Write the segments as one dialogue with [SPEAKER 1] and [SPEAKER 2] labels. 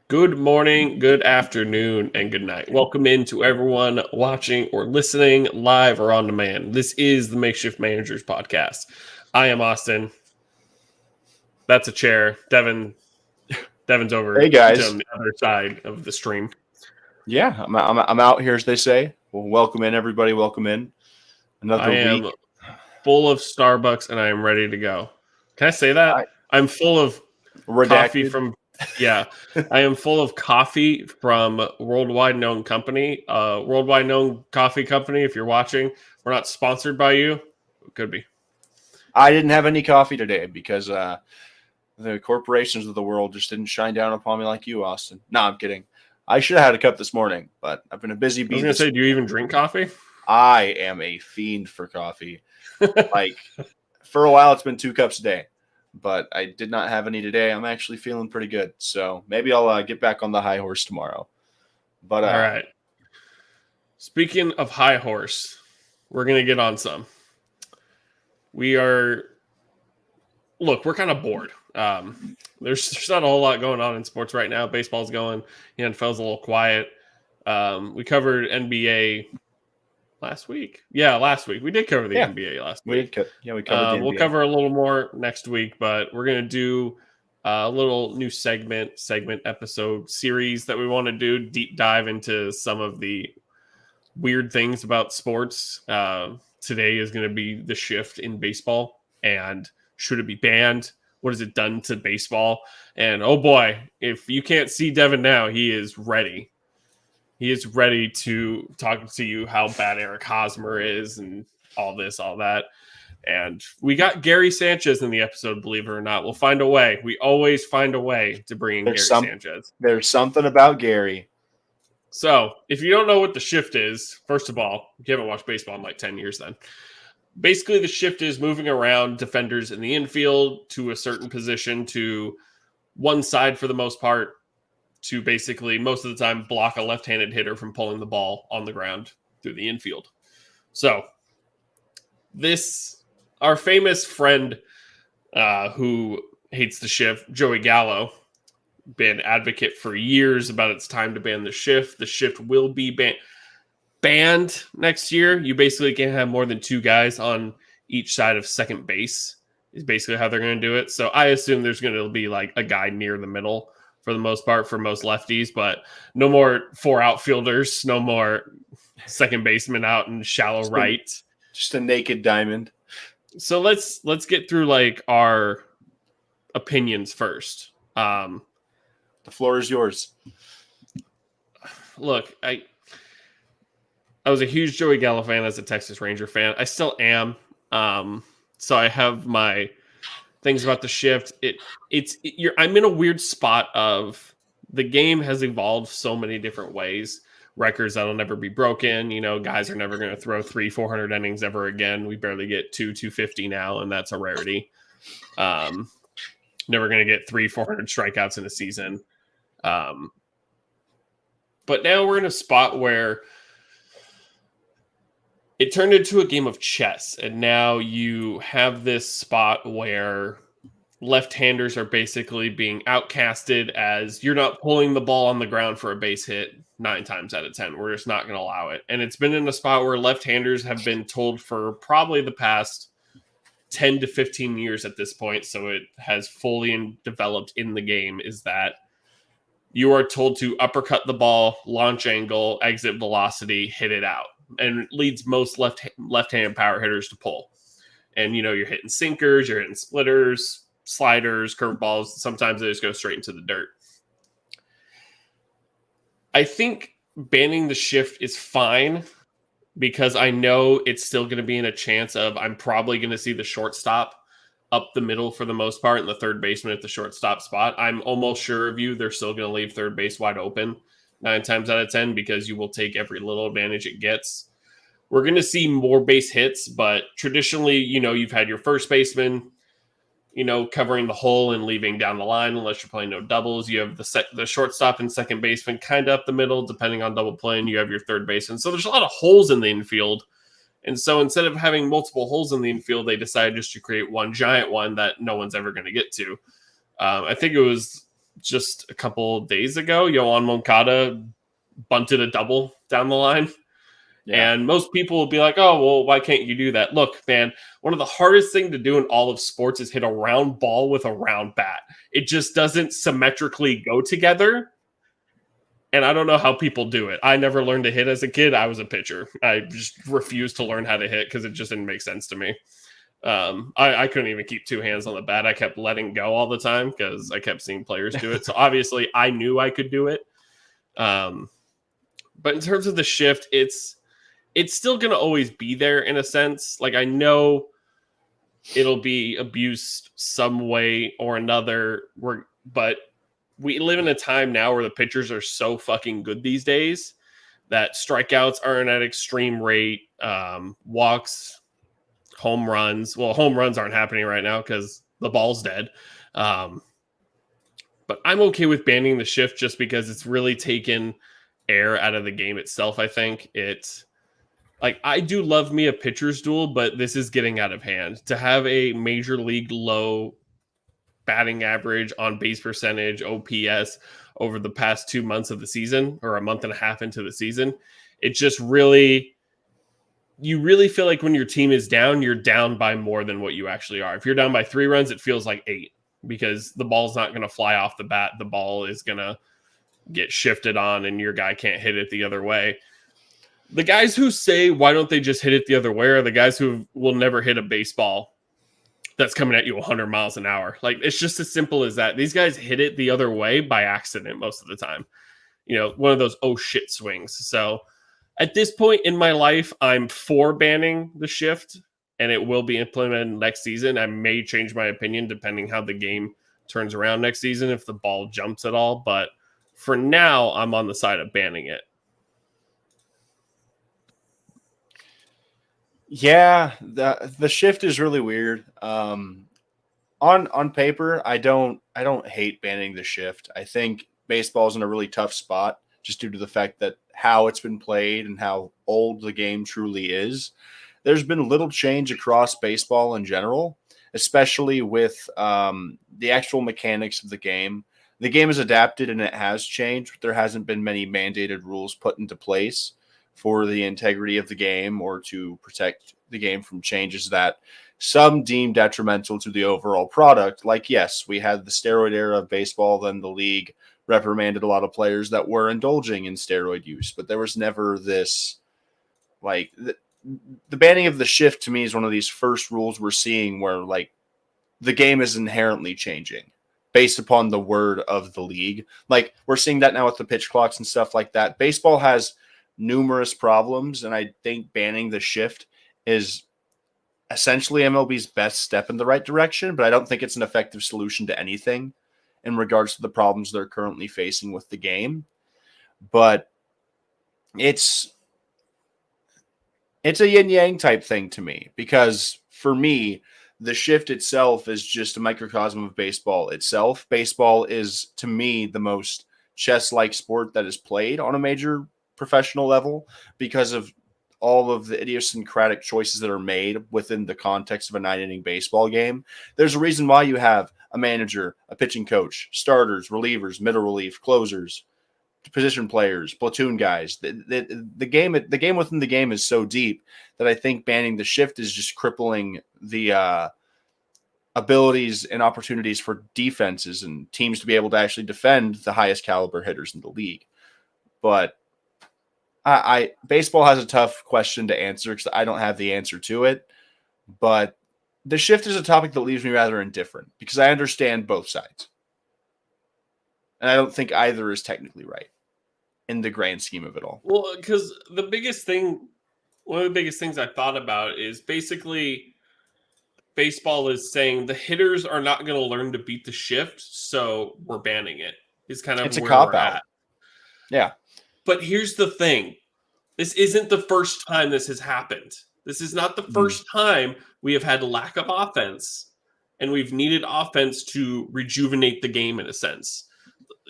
[SPEAKER 1] Good morning, good afternoon, and good night. Welcome in to everyone watching or listening live or on demand. This is the Makeshift Managers Podcast. I am Austin. That's a chair. Devin's over
[SPEAKER 2] Hey
[SPEAKER 1] on
[SPEAKER 2] guys,
[SPEAKER 1] the other side of the stream.
[SPEAKER 2] yeah, I'm out here as they say. Well, welcome in everybody. Welcome in
[SPEAKER 1] I
[SPEAKER 2] another week.
[SPEAKER 1] am full of Starbucks and I am ready to go. Can I say that? I'm full of coffee
[SPEAKER 2] Redacted.
[SPEAKER 1] from I am full of coffee from worldwide known company, worldwide known coffee company. If you're watching, we're not sponsored by you. It could be.
[SPEAKER 2] I didn't have any coffee today because the corporations of the world just didn't shine down upon me like you, Austin. No, I'm kidding. I should have had a cup this morning, but I've been a busy
[SPEAKER 1] I was
[SPEAKER 2] bee.
[SPEAKER 1] gonna say, do you even drink coffee?
[SPEAKER 2] I am a fiend for coffee. Like for a while, it's been 2 cups a day, but I did not have any today. I'm actually feeling pretty good, so maybe I'll get back on the high horse tomorrow. But
[SPEAKER 1] All right. Speaking of high horse, we're gonna get on some. We're kind of bored. There's not a whole lot going on in sports right now. Baseball's going. The NFL's a little quiet. We covered NBA last week. Yeah, last week. We did cover the NBA last week.
[SPEAKER 2] We covered the NBA.
[SPEAKER 1] We'll cover a little more next week, but we're going to do a little new segment episode series that we want to do, deep dive into some of the weird things about sports. Today is going to be the shift in baseball, and should it be banned? What has it done to baseball? And oh boy, if you can't see Devin now, he is ready. He is ready to talk to you how bad Eric Hosmer is and all this, all that. And we got Gary Sanchez in the episode, believe it or not. We'll find a way. We always find a way to bring in Sanchez.
[SPEAKER 2] There's something about Gary.
[SPEAKER 1] So if you don't know what the shift is, first of all, if you haven't watched baseball in like 10 years then, basically the shift is moving around defenders in the infield to a certain position to one side for the most part, to basically most of the time block a left-handed hitter from pulling the ball on the ground through the infield. So our famous friend who hates the shift, Joey Gallo, been advocate for years about it's time to ban the shift. The shift will be banned next year. You basically can't have more than 2 guys on each side of second base is basically how they're going to do it. So I assume there's going to be like a guy near the middle for the most part for most lefties, but no more 4 outfielders, no more second baseman out in shallow right.
[SPEAKER 2] Just a naked diamond.
[SPEAKER 1] So let's get through like our opinions first.
[SPEAKER 2] The floor is yours.
[SPEAKER 1] Look, I was a huge Joey Gallo fan as a Texas Ranger fan. I still am. So I have my things about the shift. I'm in a weird spot of the game has evolved so many different ways. Records that'll never be broken. You know, guys are never going to throw 300-400 innings ever again. We barely get 250 now, and that's a rarity. Never going to get 300-400 strikeouts in a season. But now we're in a spot where it turned into a game of chess, and now you have this spot where left-handers are basically being outcasted as you're not pulling the ball on the ground for a base hit 9 times out of 10. We're just not going to allow it. And it's been in a spot where left-handers have been told for probably the past 10 to 15 years at this point, so it has fully developed in the game, is that you are told to uppercut the ball, launch angle, exit velocity, hit it out. And it leads most left-handed power hitters to pull. And, you know, you're hitting sinkers, you're hitting splitters, sliders, curveballs. Sometimes they just go straight into the dirt. I think banning the shift is fine because I know it's still going to be in a chance of I'm probably going to see the shortstop up the middle for the most part and the third baseman at the shortstop spot. I'm almost sure of you they're still going to leave third base wide open 9 times out of 10 because you will take every little advantage it gets. We're going to see more base hits, but traditionally, you know, you've had your first baseman, you know, covering the hole and leaving down the line unless you're playing no doubles. You have the shortstop and second baseman kind of up the middle, depending on double play, and you have your third baseman. So there's a lot of holes in the infield. And so instead of having multiple holes in the infield, they decided just to create one giant one that no one's ever going to get to. I think it was just a couple days ago, Yohan Moncada bunted a double down the line. Yeah. And most people will be like, oh, well, why can't you do that? Look, man, one of the hardest things to do in all of sports is hit a round ball with a round bat. It just doesn't symmetrically go together. And I don't know how people do it. I never learned to hit as a kid. I was a pitcher. I just refused to learn how to hit because it just didn't make sense to me. I couldn't even keep two hands on the bat. I kept letting go all the time because I kept seeing players do it. So obviously I knew I could do it. But in terms of the shift, it's still going to always be there in a sense. Like, I know it'll be abused some way or another. But we live in a time now where the pitchers are so fucking good these days that strikeouts aren't at extreme rate. Walks, home runs. Well, home runs aren't happening right now because the ball's dead. But I'm okay with banning the shift just because it's really taken air out of the game itself. I think it's like, I do love me a pitcher's duel, but this is getting out of hand. To have a major league low batting average, on base percentage, OPS over the past 2 months of the season, or a month and a half into the season, it just really, you really feel like when your team is down, you're down by more than what you actually are. If you're down by 3 runs, it feels like 8 because the ball's not going to fly off the bat. The ball is going to get shifted on and your guy can't hit it the other way. The guys who say, why don't they just hit it the other way, are the guys who will never hit a baseball that's coming at you 100 miles an hour. Like, it's just as simple as that. These guys hit it the other way by accident most of the time. You know, one of those oh shit swings. So at this point in my life, I'm for banning the shift, and it will be implemented next season. I may change my opinion depending how the game turns around next season, if the ball jumps at all. But for now, I'm on the side of banning it.
[SPEAKER 2] Yeah, the shift is really weird. On paper, I don't hate banning the shift. I think baseball's in a really tough spot just due to the fact that how it's been played and how old the game truly is. There's been little change across baseball in general, especially with the actual mechanics of the game. The game is adapted and it has changed, but there hasn't been many mandated rules put into place for the integrity of the game or to protect the game from changes that some deem detrimental to the overall product. Like, yes, we had the steroid era of baseball, then the league reprimanded a lot of players that were indulging in steroid use, but there was never this, like, the banning of the shift to me is one of these first rules we're seeing where, like, the game is inherently changing based upon the word of the league. Like, we're seeing that now with the pitch clocks and stuff like that. Baseball has numerous problems, and I think banning the shift is essentially MLB's best step in the right direction, but I don't think it's an effective solution to anything in regards to the problems they're currently facing with the game. But it's a yin-yang type thing to me, because for me, the shift itself is just a microcosm of baseball itself. Baseball is, to me, the most chess-like sport that is played on a major professional level because of all of the idiosyncratic choices that are made within the context of a 9-inning baseball game. There's a reason why you have a manager, a pitching coach, starters, relievers, middle relief, closers, position players, platoon guys. The game within the game is so deep that I think banning the shift is just crippling the abilities and opportunities for defenses and teams to be able to actually defend the highest caliber hitters in the league. But baseball has a tough question to answer because I don't have the answer to it. But the shift is a topic that leaves me rather indifferent because I understand both sides. And I don't think either is technically right in the grand scheme of it all.
[SPEAKER 1] Well, because one of the biggest things I thought about is basically baseball is saying the hitters are not going to learn to beat the shift, so we're banning it. It's kind of where we're at.
[SPEAKER 2] Yeah.
[SPEAKER 1] But here's the thing. This isn't the first time this has happened. This is not the first time we have had lack of offense, and we've needed offense to rejuvenate the game in a sense.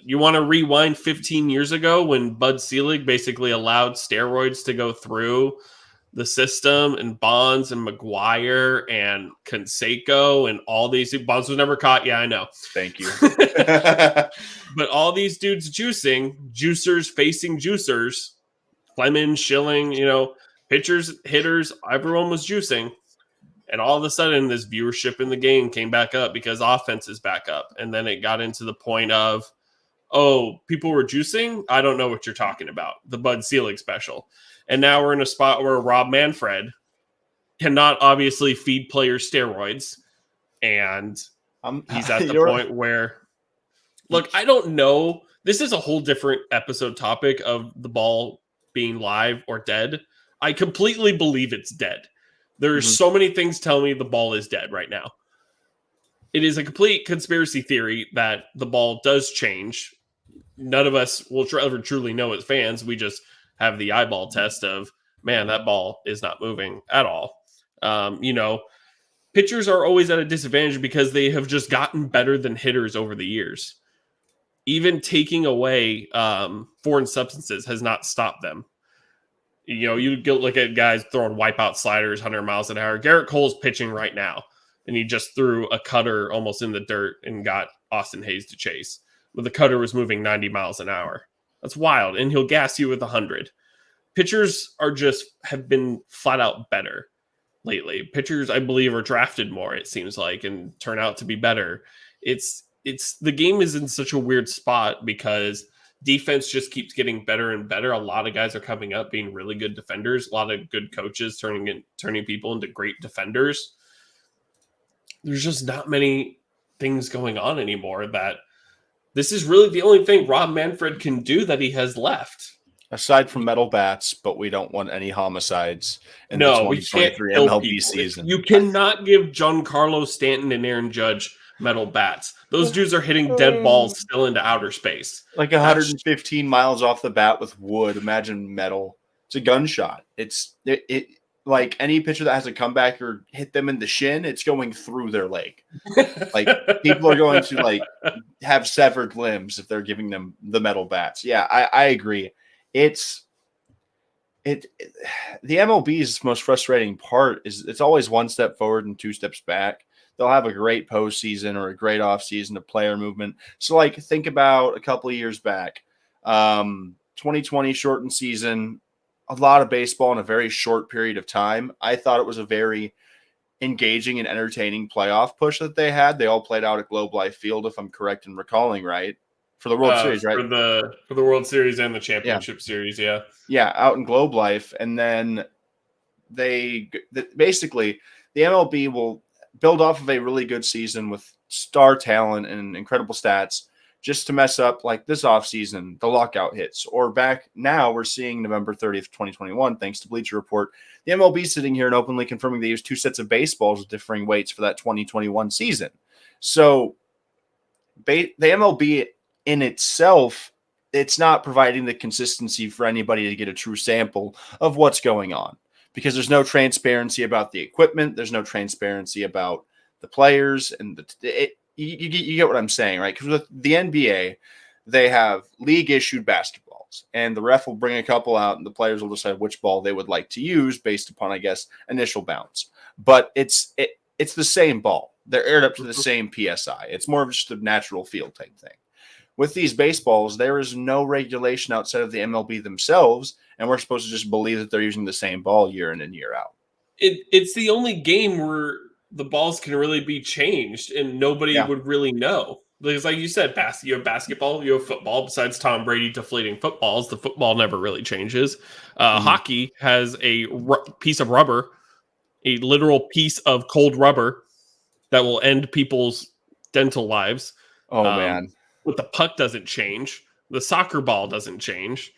[SPEAKER 1] You want to rewind 15 years ago when Bud Selig basically allowed steroids to go through the system and Bonds and McGuire and Canseco and all these. Bonds was never caught. Yeah, I know.
[SPEAKER 2] Thank you.
[SPEAKER 1] But all these dudes juicing, juicers facing juicers, Clemens, Schilling, pitchers, hitters, everyone was juicing. And all of a sudden, this viewership in the game came back up because offense is back up. And then it got into the point of, oh, people were juicing? I don't know what you're talking about. The Bud Selig special. And now we're in a spot where Rob Manfred cannot obviously feed players steroids. And he's at the point where, look, I don't know. This is a whole different episode topic of the ball being live or dead. I completely believe it's dead. There's so many things telling me the ball is dead right now. It is a complete conspiracy theory that the ball does change. None of us will ever truly know as fans. We just have the eyeball test of, man, that ball is not moving at all. Pitchers are always at a disadvantage because they have just gotten better than hitters over the years. Even taking away foreign substances has not stopped them. You look at guys throwing wipeout sliders, 100 miles an hour. Garrett Cole's pitching right now, and he just threw a cutter almost in the dirt and got Austin Hayes to chase. But the cutter was moving 90 miles an hour. That's wild, and he'll gas you with 100. Pitchers have been flat out better lately. Pitchers, I believe, are drafted more, it seems like, and turn out to be better. It's the game is in such a weird spot because defense just keeps getting better and better. A lot of guys are coming up being really good defenders. A lot of good coaches turning people into great defenders. There's just not many things going on anymore that this is really the only thing Rob Manfred can do that he has left.
[SPEAKER 2] Aside from metal bats, but we don't want any homicides in the 2023 MLB season.
[SPEAKER 1] You cannot give Giancarlo Stanton and Aaron Judge metal bats. Those dudes are hitting dead balls still into outer space.
[SPEAKER 2] Like 115 miles off the bat with wood. Imagine metal. It's a gunshot. It like any pitcher that has a comeback or hit them in the shin, it's going through their leg. Like people are going to have severed limbs if they're giving them the metal bats. Yeah, I agree. The MLB's most frustrating part is it's always one step forward and two steps back. They'll have a great postseason or a great offseason of player movement. So, think about a couple of years back, 2020 shortened season, a lot of baseball in a very short period of time. I thought it was a very engaging and entertaining playoff push that they had. They all played out at Globe Life Field, if I'm correct in recalling right, for the World Series, right?
[SPEAKER 1] For the World Series and the Championship Series, yeah. Yeah,
[SPEAKER 2] out in Globe Life. And then basically the MLB will build off of a really good season with star talent and incredible stats just to mess up this offseason, the lockout hits. Or back now, we're seeing November 30th, 2021, thanks to Bleacher Report. The MLB sitting here and openly confirming they use two sets of baseballs with differing weights for that 2021 season. So the MLB in itself, it's not providing the consistency for anybody to get a true sample of what's going on. Because there's no transparency about the equipment. There's no transparency about the players. And you get what I'm saying, right? Because with the NBA, they have league-issued basketballs. And the ref will bring a couple out, and the players will decide which ball they would like to use based upon, I guess, initial bounce. But it's the same ball. They're aired up to the same PSI. It's more of just a natural field type thing. With these baseballs, there is no regulation outside of the MLB themselves, and we're supposed to just believe that they're using the same ball year in and year out.
[SPEAKER 1] It's the only game where the balls can really be changed, and nobody would really know. Because like you said, you have basketball, you have football. Besides Tom Brady deflating footballs, the football never really changes. Hockey has a piece of rubber, a literal piece of cold rubber that will end people's dental lives.
[SPEAKER 2] Oh, man.
[SPEAKER 1] But the puck doesn't change. The soccer ball doesn't change.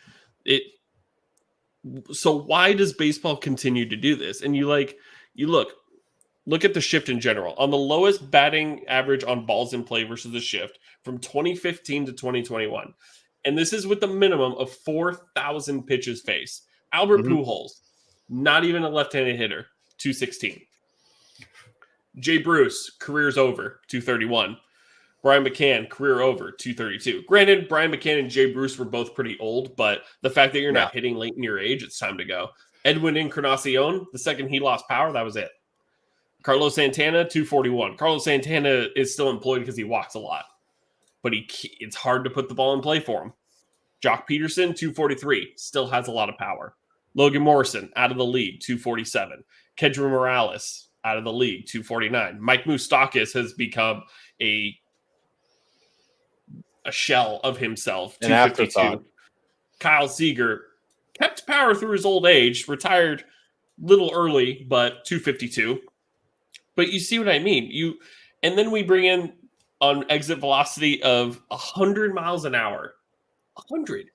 [SPEAKER 1] So why does baseball continue to do this? And you look at the shift in general. On the lowest batting average on balls in play versus the shift from 2015 to 2021. And this is with the minimum of 4,000 pitches faced. Albert Pujols, not even a left-handed hitter, 216. Jay Bruce, career's over, 231. Brian McCann, career over, 232. Granted, Brian McCann and Jay Bruce were both pretty old, but the fact that you're not hitting late in your age, it's time to go. Edwin Encarnacion, the second he lost power, that was it. Carlos Santana, 241. Carlos Santana is still employed because he walks a lot, but it's hard to put the ball in play for him. Jock Peterson, 243, still has a lot of power. Logan Morrison, out of the league, 247. Kedra Morales, out of the league, 249. Mike Moustakas has become a shell of himself, 252. Kyle Seager kept power through his old age, retired a little early, but 252. But you see what I mean. And then we bring in on exit velocity of 100 miles an hour. 100.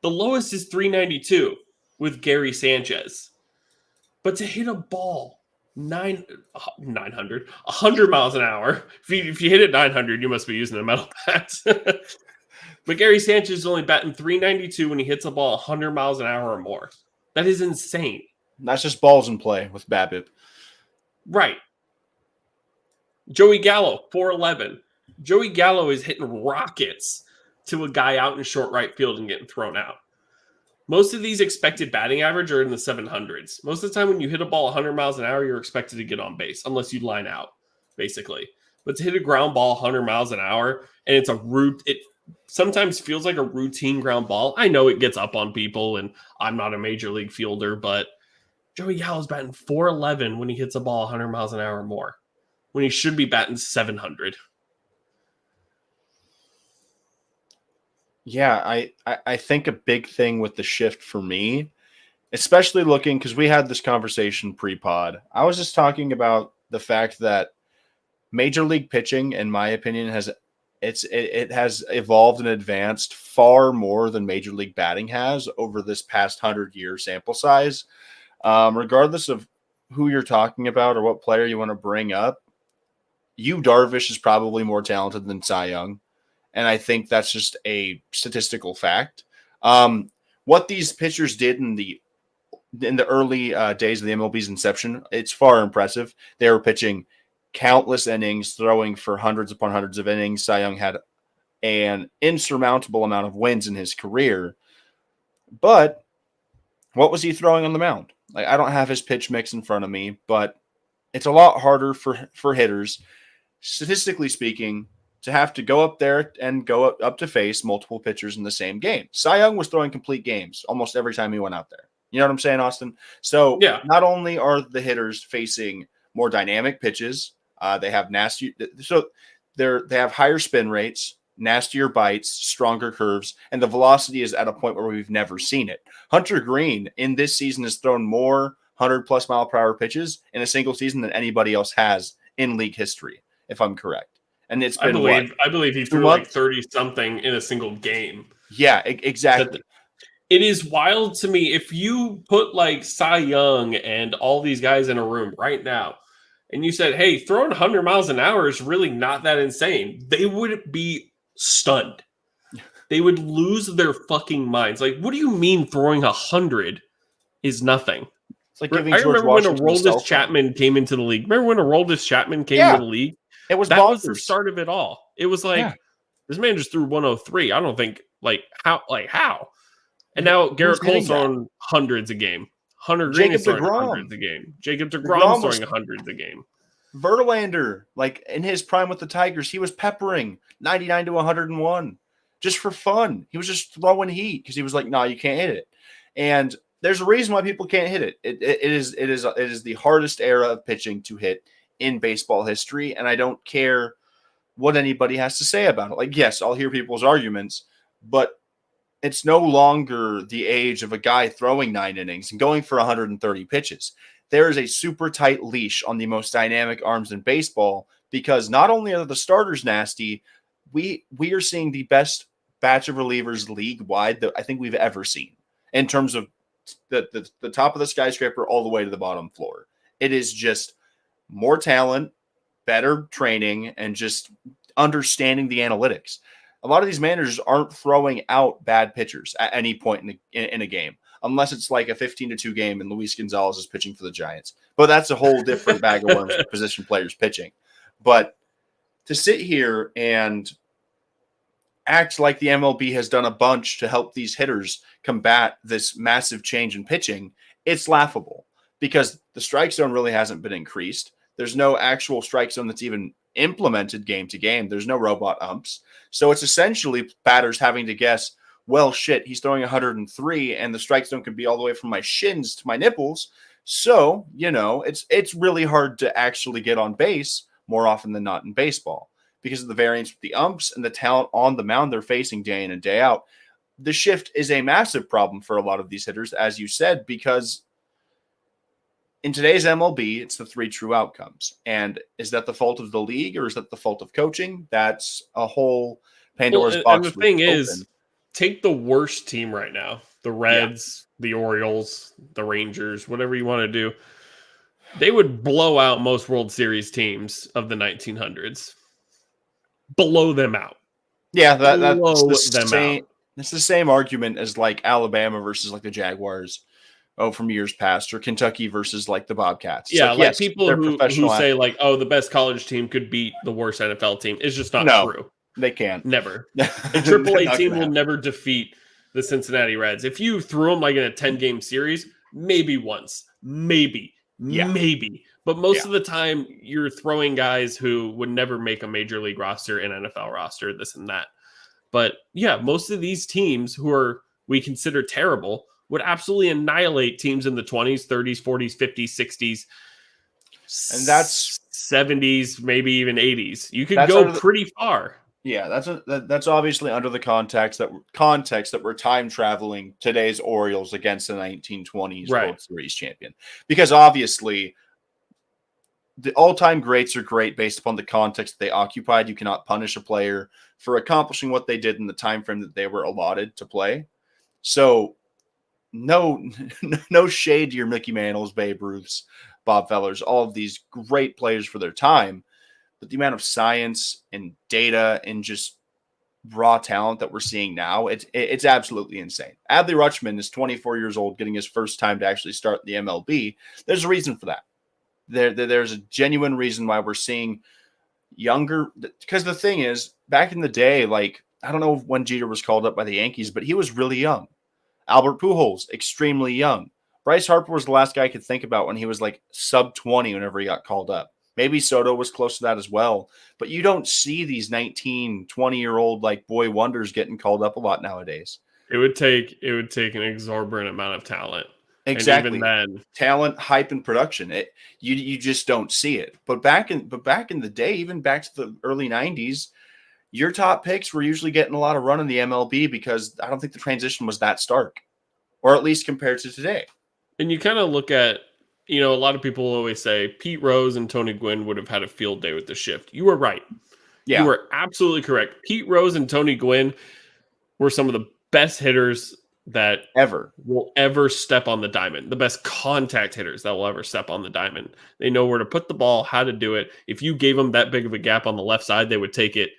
[SPEAKER 1] The lowest is 392 with Gary Sanchez. But to hit a ball 100 miles an hour, if you hit it 900, you must be using a metal bat. But Gary Sanchez is only batting 392 when he hits a ball 100 miles an hour or more. That is insane.
[SPEAKER 2] That's just balls in play with BABIP.
[SPEAKER 1] Right. Joey Gallo, 411. Joey Gallo is hitting rockets to a guy out in short right field and getting thrown out. Most of these expected batting average are in the 700s. Most of the time when you hit a ball 100 miles an hour, you're expected to get on base, unless you line out, basically. But to hit a ground ball 100 miles an hour, and it sometimes feels like a routine ground ball. I know it gets up on people, and I'm not a major league fielder, but Joey Gallo's batting 411 when he hits a ball 100 miles an hour or more, when he should be batting 700.
[SPEAKER 2] Yeah, I think a big thing with the shift for me, especially looking, because we had this conversation pre-pod, I was just talking about the fact that Major League pitching, in my opinion, has evolved and advanced far more than Major League batting has over this past 100-year sample size. Regardless of who you're talking about or what player you want to bring up, Yu Darvish is probably more talented than Cy Young. And I think that's just a statistical fact. What these pitchers did in the early days of the MLB's inception, it's far impressive. They were pitching countless innings, throwing for hundreds upon hundreds of innings. Cy Young had an insurmountable amount of wins in his career. But what was he throwing on the mound? Like, I don't have his pitch mix in front of me, but it's a lot harder for hitters, statistically speaking, to have to go up there and go up to face multiple pitchers in the same game. Cy Young was throwing complete games almost every time he went out there. You know what I'm saying, Austin? So yeah. Not only are the hitters facing more dynamic pitches, they have they have higher spin rates, nastier bites, stronger curves, and the velocity is at a point where we've never seen it. Hunter Green in this season has thrown more 100+ mile per hour pitches in a single season than anybody else has in league history, if I'm correct. And it's been
[SPEAKER 1] I believe he threw like 30 something in a single game.
[SPEAKER 2] Yeah, exactly.
[SPEAKER 1] It is wild to me. If you put like Cy Young and all these guys in a room right now, and you said, hey, throwing 100 miles an hour is really not that insane, they would be stunned. They would lose their fucking minds. Like, what do you mean throwing 100 is nothing? It's like I remember when Aroldis Chapman came into the league. Remember when Aroldis Chapman came into the league?
[SPEAKER 2] That was
[SPEAKER 1] the start of it all. It was like, this man just threw 103. I don't think, how? And now Garrett Cole's throwing hundreds a game. Hunter Green is throwing hundreds a game. Jacob deGrom throwing hundreds a game.
[SPEAKER 2] Verlander, like in his prime with the Tigers, he was peppering 99 to 101 just for fun. He was just throwing heat because he was like, no, you can't hit it. And there's a reason why people can't hit it. It is the hardest era of pitching to hit in baseball history, and I don't care what anybody has to say about it. Like, yes, I'll hear people's arguments, but it's no longer the age of a guy throwing 9 innings and going for 130 pitches. There is a super tight leash on the most dynamic arms in baseball because not only are the starters nasty, we are seeing the best batch of relievers league-wide that I think we've ever seen in terms of the top of the skyscraper all the way to the bottom floor. It is just more talent, better training, and just understanding the analytics. A lot of these managers aren't throwing out bad pitchers at any point in a game, unless it's like a 15-2 game and Luis Gonzalez is pitching for the Giants. But that's a whole different bag of worms with position players pitching. But to sit here and act like the MLB has done a bunch to help these hitters combat this massive change in pitching, it's laughable because the strike zone really hasn't been increased. There's no actual strike zone that's even implemented game to game. There's no robot umps. So it's essentially batters having to guess, well, shit, he's throwing 103 and the strike zone can be all the way from my shins to my nipples. So, it's really hard to actually get on base more often than not in baseball because of the variance with the umps and the talent on the mound they're facing day in and day out. The shift is a massive problem for a lot of these hitters, as you said, because in today's MLB, it's the 3 true outcomes. And is that the fault of the league or is that the fault of coaching? That's a whole Pandora's box.
[SPEAKER 1] And the thing is, take the worst team right now, the Reds, the Orioles, the Rangers, whatever you want to do. They would blow out most World Series teams of the 1900s. Blow them out.
[SPEAKER 2] Yeah, that's the same. It's the same argument as like Alabama versus like the Jaguars from years past, or Kentucky versus like the Bobcats.
[SPEAKER 1] It's yes, people who say like, oh, the best college team could beat the worst NFL team. It's just not true.
[SPEAKER 2] They can't.
[SPEAKER 1] Never. A AAA team will never defeat the Cincinnati Reds. If you threw them like in a 10-game series, maybe once, maybe. But most of the time, you're throwing guys who would never make a major league roster, an NFL roster, this and that. But yeah, most of these teams we consider terrible would absolutely annihilate teams in the 20s, 30s, 40s, 50s, 60s,
[SPEAKER 2] and that's
[SPEAKER 1] 70s, maybe even 80s. You could go pretty far.
[SPEAKER 2] Yeah, that's obviously under the context that we're time traveling today's Orioles against the 1920s World Series champion, because obviously the all-time greats are great based upon the context they occupied. You cannot punish a player for accomplishing what they did in the time frame that they were allotted to play. So no shade to your Mickey Mantles, Babe Ruths, Bob Fellers, all of these great players for their time. But the amount of science and data and just raw talent that we're seeing now, it's absolutely insane. Adley Rutschman is 24 years old, getting his first time to actually start the MLB. There's a reason for that. There's a genuine reason why we're seeing younger, because the thing is, back in the day, like, I don't know when Jeter was called up by the Yankees, but he was really young. Albert Pujols, extremely young. Bryce Harper was the last guy I could think about when he was like sub 20 whenever he got called up. Maybe Soto was close to that as well. But you don't see these 19, 20-year-old like boy wonders getting called up a lot nowadays.
[SPEAKER 1] It would take an exorbitant amount of talent.
[SPEAKER 2] Exactly.
[SPEAKER 1] And even then,
[SPEAKER 2] talent, hype, and production. You just don't see it. But back in the day, even back to the early 90s, your top picks were usually getting a lot of run in the MLB because I don't think the transition was that stark, or at least compared to today.
[SPEAKER 1] And you kind of look at, a lot of people always say Pete Rose and Tony Gwynn would have had a field day with the shift. You were right. Yeah. You were absolutely correct. Pete Rose and Tony Gwynn were some of the best hitters that will ever step on the diamond. The best contact hitters that will ever step on the diamond. They know where to put the ball, how to do it. If you gave them that big of a gap on the left side, they would take it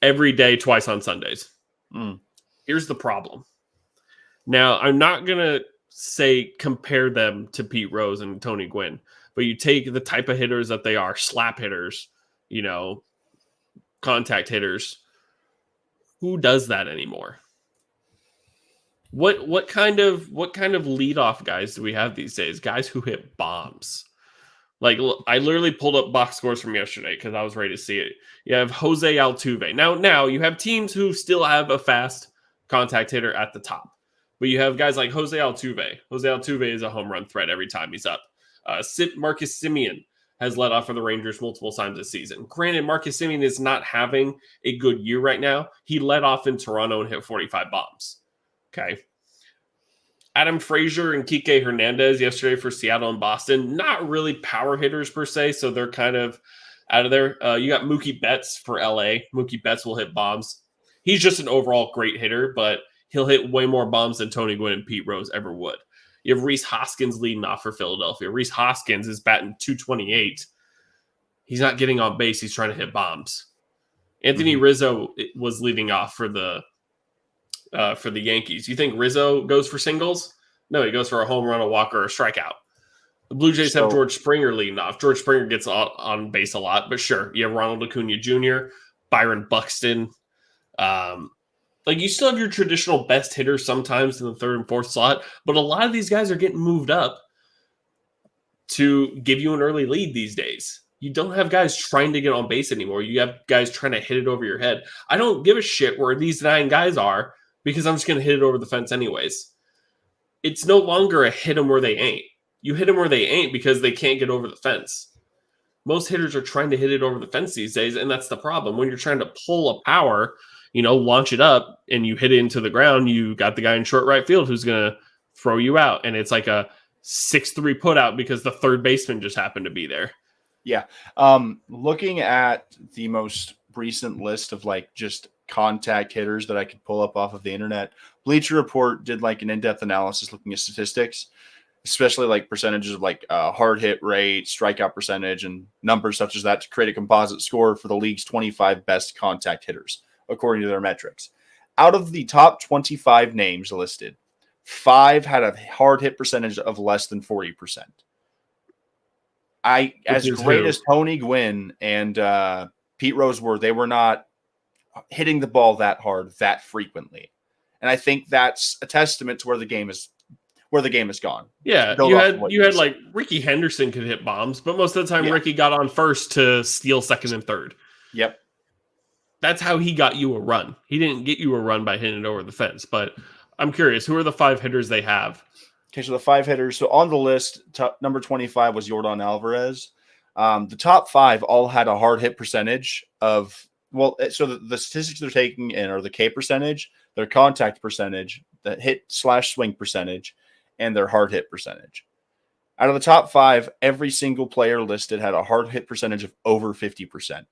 [SPEAKER 1] every day, twice on Sundays. Here's the problem. Now, I'm not going to say compare them to Pete Rose and Tony Gwynn, but you take the type of hitters that they are, slap hitters, contact hitters. Who does that anymore? What kind of leadoff guys do we have these days? Guys who hit bombs. Like, I literally pulled up box scores from yesterday because I was ready to see it. You have Jose Altuve. Now you have teams who still have a fast contact hitter at the top. But you have guys like Jose Altuve. Jose Altuve is a home run threat every time he's up. Marcus Semien has led off for the Rangers multiple times this season. Granted, Marcus Semien is not having a good year right now. He led off in Toronto and hit 45 bombs. Okay. Adam Frazier and Kike Hernandez yesterday for Seattle and Boston. Not really power hitters per se, so they're kind of out of there. You got Mookie Betts for LA. Mookie Betts will hit bombs. He's just an overall great hitter, but he'll hit way more bombs than Tony Gwynn and Pete Rose ever would. You have Rhys Hoskins leading off for Philadelphia. Rhys Hoskins is batting .228. He's not getting on base. He's trying to hit bombs. Anthony Rizzo was leading off for the Yankees. You think Rizzo goes for singles? No, he goes for a home run, a walk, or a strikeout. The Blue Jays have George Springer leading off. George Springer gets on base a lot, but sure. You have Ronald Acuna Jr., Byron Buxton, Like, you still have your traditional best hitters sometimes in the third and fourth slot, but a lot of these guys are getting moved up to give you an early lead these days. You don't have guys trying to get on base anymore. You have guys trying to hit it over your head. I don't give a shit where these 9 guys are because I'm just going to hit it over the fence anyways. It's no longer a hit them where they ain't. You hit them where they ain't because they can't get over the fence. Most hitters are trying to hit it over the fence these days, and that's the problem. When you're trying to pull a power, launch it up, and you hit it into the ground, you got the guy in short right field who's going to throw you out, and it's like a 6-3 put out because the third baseman just happened to be there.
[SPEAKER 2] Yeah. Looking at the most recent list of like just contact hitters that I could pull up off of the internet, Bleacher Report did like an in-depth analysis looking at statistics, especially like percentages of like hard hit rate, strikeout percentage, and numbers such as that to create a composite score for the league's 25 best contact hitters, according to their metrics. Out of the top 25 names listed, 5 had a hard hit percentage of less than 40%. As great as Tony Gwynn and Pete Rose were, they were not hitting the ball that hard that frequently. And I think that's a testament to where the game has gone.
[SPEAKER 1] Yeah, you had like Ricky Henderson could hit bombs, but most of the time Ricky got on first to steal second and third.
[SPEAKER 2] Yep.
[SPEAKER 1] That's how he got you a run. He didn't get you a run by hitting it over the fence. But I'm curious, who are the 5 hitters they have?
[SPEAKER 2] Okay, so the 5 hitters. So on the list, number 25 was Yordan Alvarez. The top 5 all had a hard hit percentage of, so the statistics they're taking in are the K percentage, their contact percentage, the hit/swing percentage, and their hard hit percentage. Out of the top 5, every single player listed had a hard hit percentage of over 50%.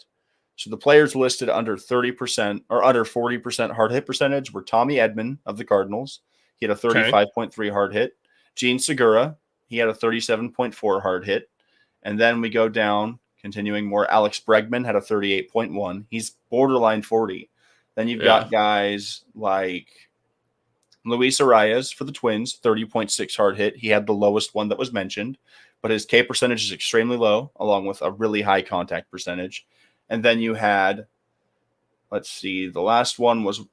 [SPEAKER 2] So the players listed under 30% or under 40% hard hit percentage were Tommy Edman of the Cardinals. He had a 35.3 hard hit. Gene Segura, he had a 37.4 hard hit. And then we go down, continuing more. Alex Bregman had a 38.1. He's borderline 40. Then you've got guys like Luis Arias for the Twins, 30.6 hard hit. He had the lowest one that was mentioned, but his K percentage is extremely low, along with a really high contact percentage. And then you had, let's see, the last one was,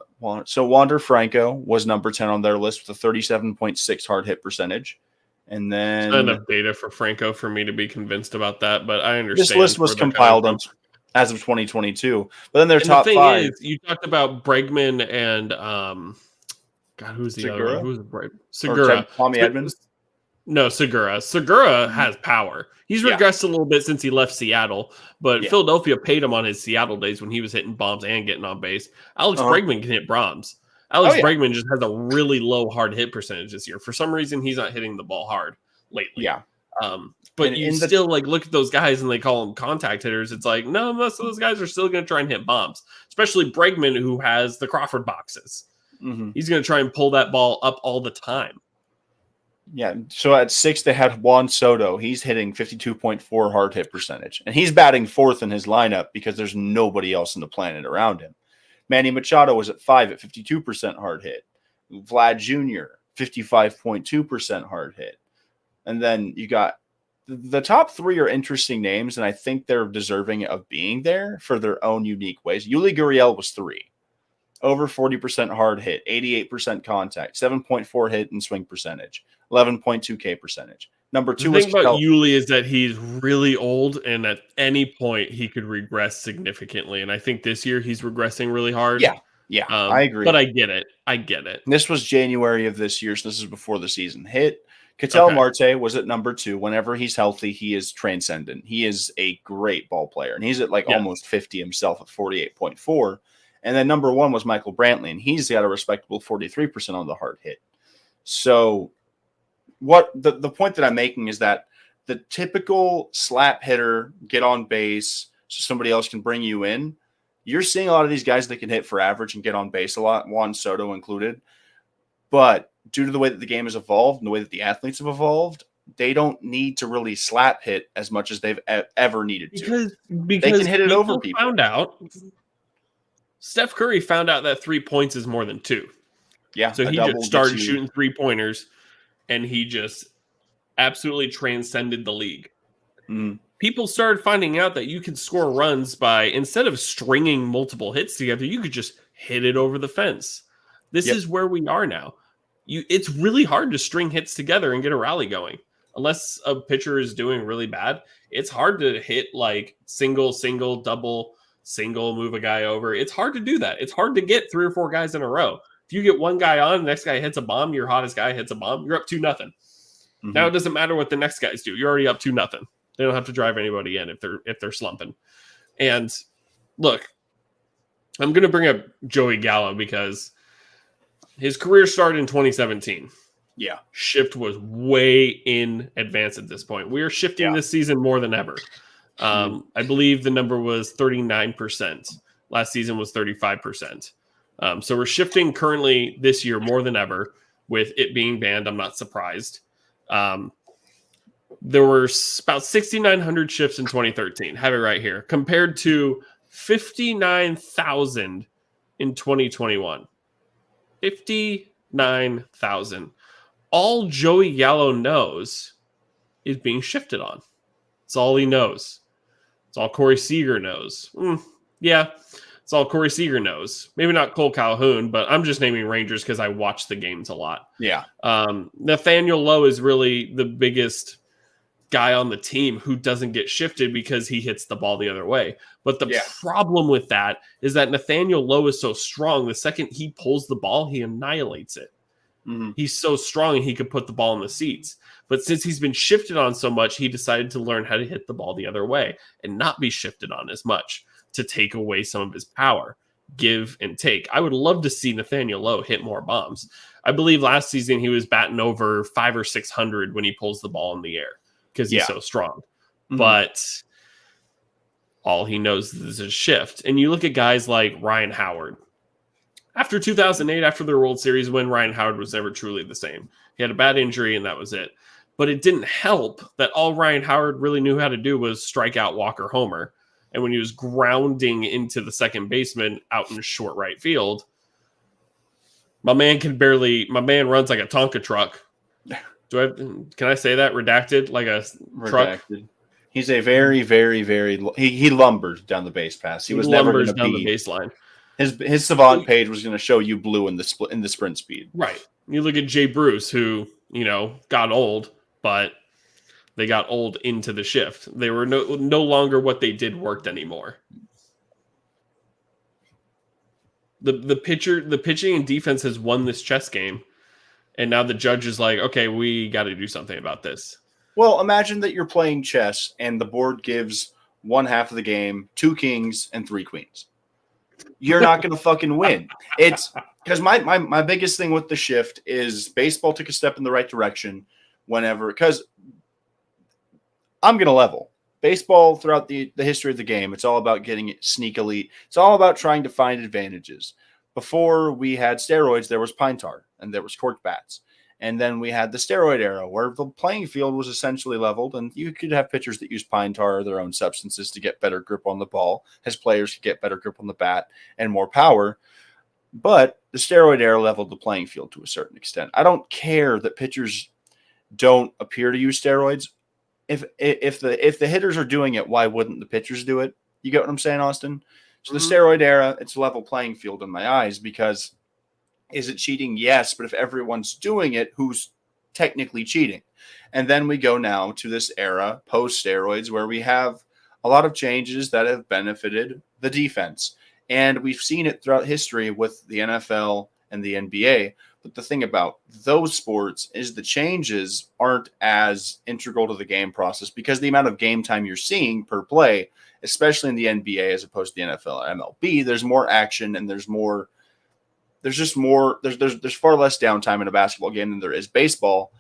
[SPEAKER 2] so Wander Franco was number 10 on their list with a 37.6 hard hit percentage. And then
[SPEAKER 1] not enough data for Franco for me to be convinced about that, but I understand.
[SPEAKER 2] This list was compiled as of 2022. But then their top 5.
[SPEAKER 1] You talked about Bregman and God, who's the
[SPEAKER 2] Segura?
[SPEAKER 1] other one? Who's the Segura?
[SPEAKER 2] Tommy Edman?
[SPEAKER 1] No, Segura. Segura has power. He's regressed a little bit since he left Seattle, but Philadelphia paid him on his Seattle days when he was hitting bombs and getting on base. Alex Bregman can hit bombs. Bregman just has a really low hard hit percentage this year. For some reason, he's not hitting the ball hard lately.
[SPEAKER 2] Yeah.
[SPEAKER 1] But you still like look at those guys and they call them contact hitters. It's like, no, most of those guys are still going to try and hit bombs, especially Bregman, who has the Crawford boxes. Mm-hmm. He's going to try and pull that ball up all the time.
[SPEAKER 2] Yeah. So at 6, they had Juan Soto. He's hitting 52.4 hard hit percentage, and he's batting 4th in his lineup because there's nobody else on the planet around him. Manny Machado was at 5 at 52% hard hit. Vlad Jr., 55.2% hard hit. And then you got the top 3 are interesting names, and I think they're deserving of being there for their own unique ways. Yuli Gurriel was 3. Over 40% hard hit, 88% contact, 7.4 hit and swing percentage, 11.2 K percentage. Number 2
[SPEAKER 1] the thing about Yuli is that he's really old, and at any point he could regress significantly. And I think this year he's regressing really hard.
[SPEAKER 2] Yeah, I agree.
[SPEAKER 1] But I get it.
[SPEAKER 2] This was January of this year, so this is before the season hit. Ketel Marte was at number 2. Whenever he's healthy, he is transcendent. He is a great ball player, and he's at almost 50 himself at 48.4. And then number 1 was Michael Brantley, and he's got a respectable 43% on the hard hit. So what the point that I'm making is that the typical slap hitter, get on base so somebody else can bring you in, you're seeing a lot of these guys that can hit for average and get on base a lot, Juan Soto included. But due to the way that the game has evolved and the way that the athletes have evolved, they don't need to really slap hit as much as they've ever needed to.
[SPEAKER 1] Because
[SPEAKER 2] they can hit it over people.
[SPEAKER 1] Steph Curry found out that 3 points is more than 2.
[SPEAKER 2] Yeah.
[SPEAKER 1] So he just started shooting 3-pointers, and he just absolutely transcended the league.
[SPEAKER 2] Mm.
[SPEAKER 1] People started finding out that you can score runs by, instead of stringing multiple hits together, you could just hit it over the fence. This
[SPEAKER 2] Yep.
[SPEAKER 1] is where we are now. It's really hard to string hits together and get a rally going. Unless a pitcher is doing really bad, it's hard to hit like single, double, single, move a guy over. It's hard to do that. It's hard to get 3 or 4 guys in a row. If you get one guy on, the next guy hits a bomb, your hottest guy hits a bomb, you're up 2-0. Mm-hmm. Now it doesn't matter what the next guys do. You're already up 2-0. They don't have to drive anybody in if they're slumping. And look, I'm going to bring up Joey Gallo because his career started in 2017.
[SPEAKER 2] Yeah.
[SPEAKER 1] Shift was way in advance at this point. We are shifting this season more than ever. I believe the number was 39%. Last season was 35%. So we're shifting currently this year more than ever with it being banned. I'm not surprised. There were about 6,900 shifts in 2013. Have it right here. Compared to 59,000 in 2021. 59,000. All Joey Gallo knows is being shifted on. It's all he knows. It's all Corey Seager knows. Yeah, it's all Corey Seager knows. Maybe not Cole Calhoun, but I'm just naming Rangers because I watch the games a lot.
[SPEAKER 2] Yeah.
[SPEAKER 1] Nathaniel Lowe is really the biggest guy on the team who doesn't get shifted because he hits the ball the other way. But the problem with that is that Nathaniel Lowe is so strong. The second he pulls the ball, he annihilates it. Mm-hmm. He's so strong he could put the ball in the seats. But since he's been shifted on so much, he decided to learn how to hit the ball the other way and not be shifted on as much to take away some of his power, give and take. I would love to see Nathaniel Lowe hit more bombs. I believe last season he was batting over 500 or 600 when he pulls the ball in the air because he's so strong. Mm-hmm. But all he knows is a shift. And you look at guys like Ryan Howard. After 2008, after the World Series win, Ryan Howard was never truly the same. He had a bad injury, and that was it. But it didn't help that all Ryan Howard really knew how to do was strike out Walker Homer. And when he was grounding into the second baseman out in short right field, my man runs like a Tonka truck. Can I say that? Redacted? Like a truck?
[SPEAKER 2] He's a very, very, very... He lumbers down the base pass. He was never going to be...
[SPEAKER 1] down the baseline.
[SPEAKER 2] His Savant page was going to show you blue in the sprint speed.
[SPEAKER 1] Right. You look at Jay Bruce, who, got old, but they got old into the shift. They were no longer what they did worked anymore. The pitching and defense has won this chess game, and now the judge is like, okay, we got to do something about this.
[SPEAKER 2] Well, imagine that you're playing chess and the board gives one half of the game 2 kings and 3 queens. You're not going to fucking win. It's because my biggest thing with the shift is baseball took a step in the right direction because I'm going to level. Baseball throughout the history of the game, it's all about getting it sneakily. It's all about trying to find advantages. Before we had steroids, there was pine tar and there was cork bats. And then we had the steroid era where the playing field was essentially leveled, and you could have pitchers that use pine tar or their own substances to get better grip on the ball, as players could get better grip on the bat and more power. But the steroid era leveled the playing field to a certain extent. I don't care that pitchers don't appear to use steroids. If the hitters are doing it, why wouldn't the pitchers do it? You get what I'm saying, Austin? So the steroid era, it's a level playing field in my eyes because is it cheating? Yes, but if everyone's doing it, who's technically cheating? And then we go now to this era, post-steroids, where we have a lot of changes that have benefited the defense. And we've seen it throughout history with the NFL and the NBA. But the thing about those sports is the changes aren't as integral to the game process because the amount of game time you're seeing per play, especially in the NBA as opposed to the NFL or MLB, there's more action and there's far less downtime in a basketball game than there is baseball.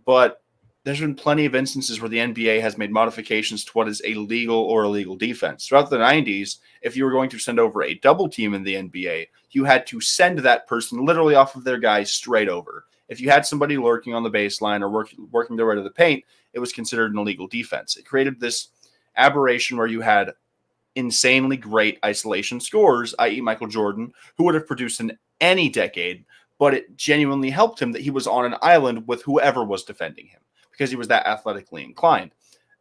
[SPEAKER 2] But there's been plenty of instances where the NBA has made modifications to what is a legal or illegal defense. Throughout the 90s, if you were going to send over a double team in the NBA, you had to send that person literally off of their guys straight over. If you had somebody lurking on the baseline or working their way to the paint, it was considered an illegal defense. It created this aberration where you had insanely great isolation scorers, i.e. Michael Jordan, who would have produced in any decade, but it genuinely helped him that he was on an island with whoever was defending him because he was that athletically inclined.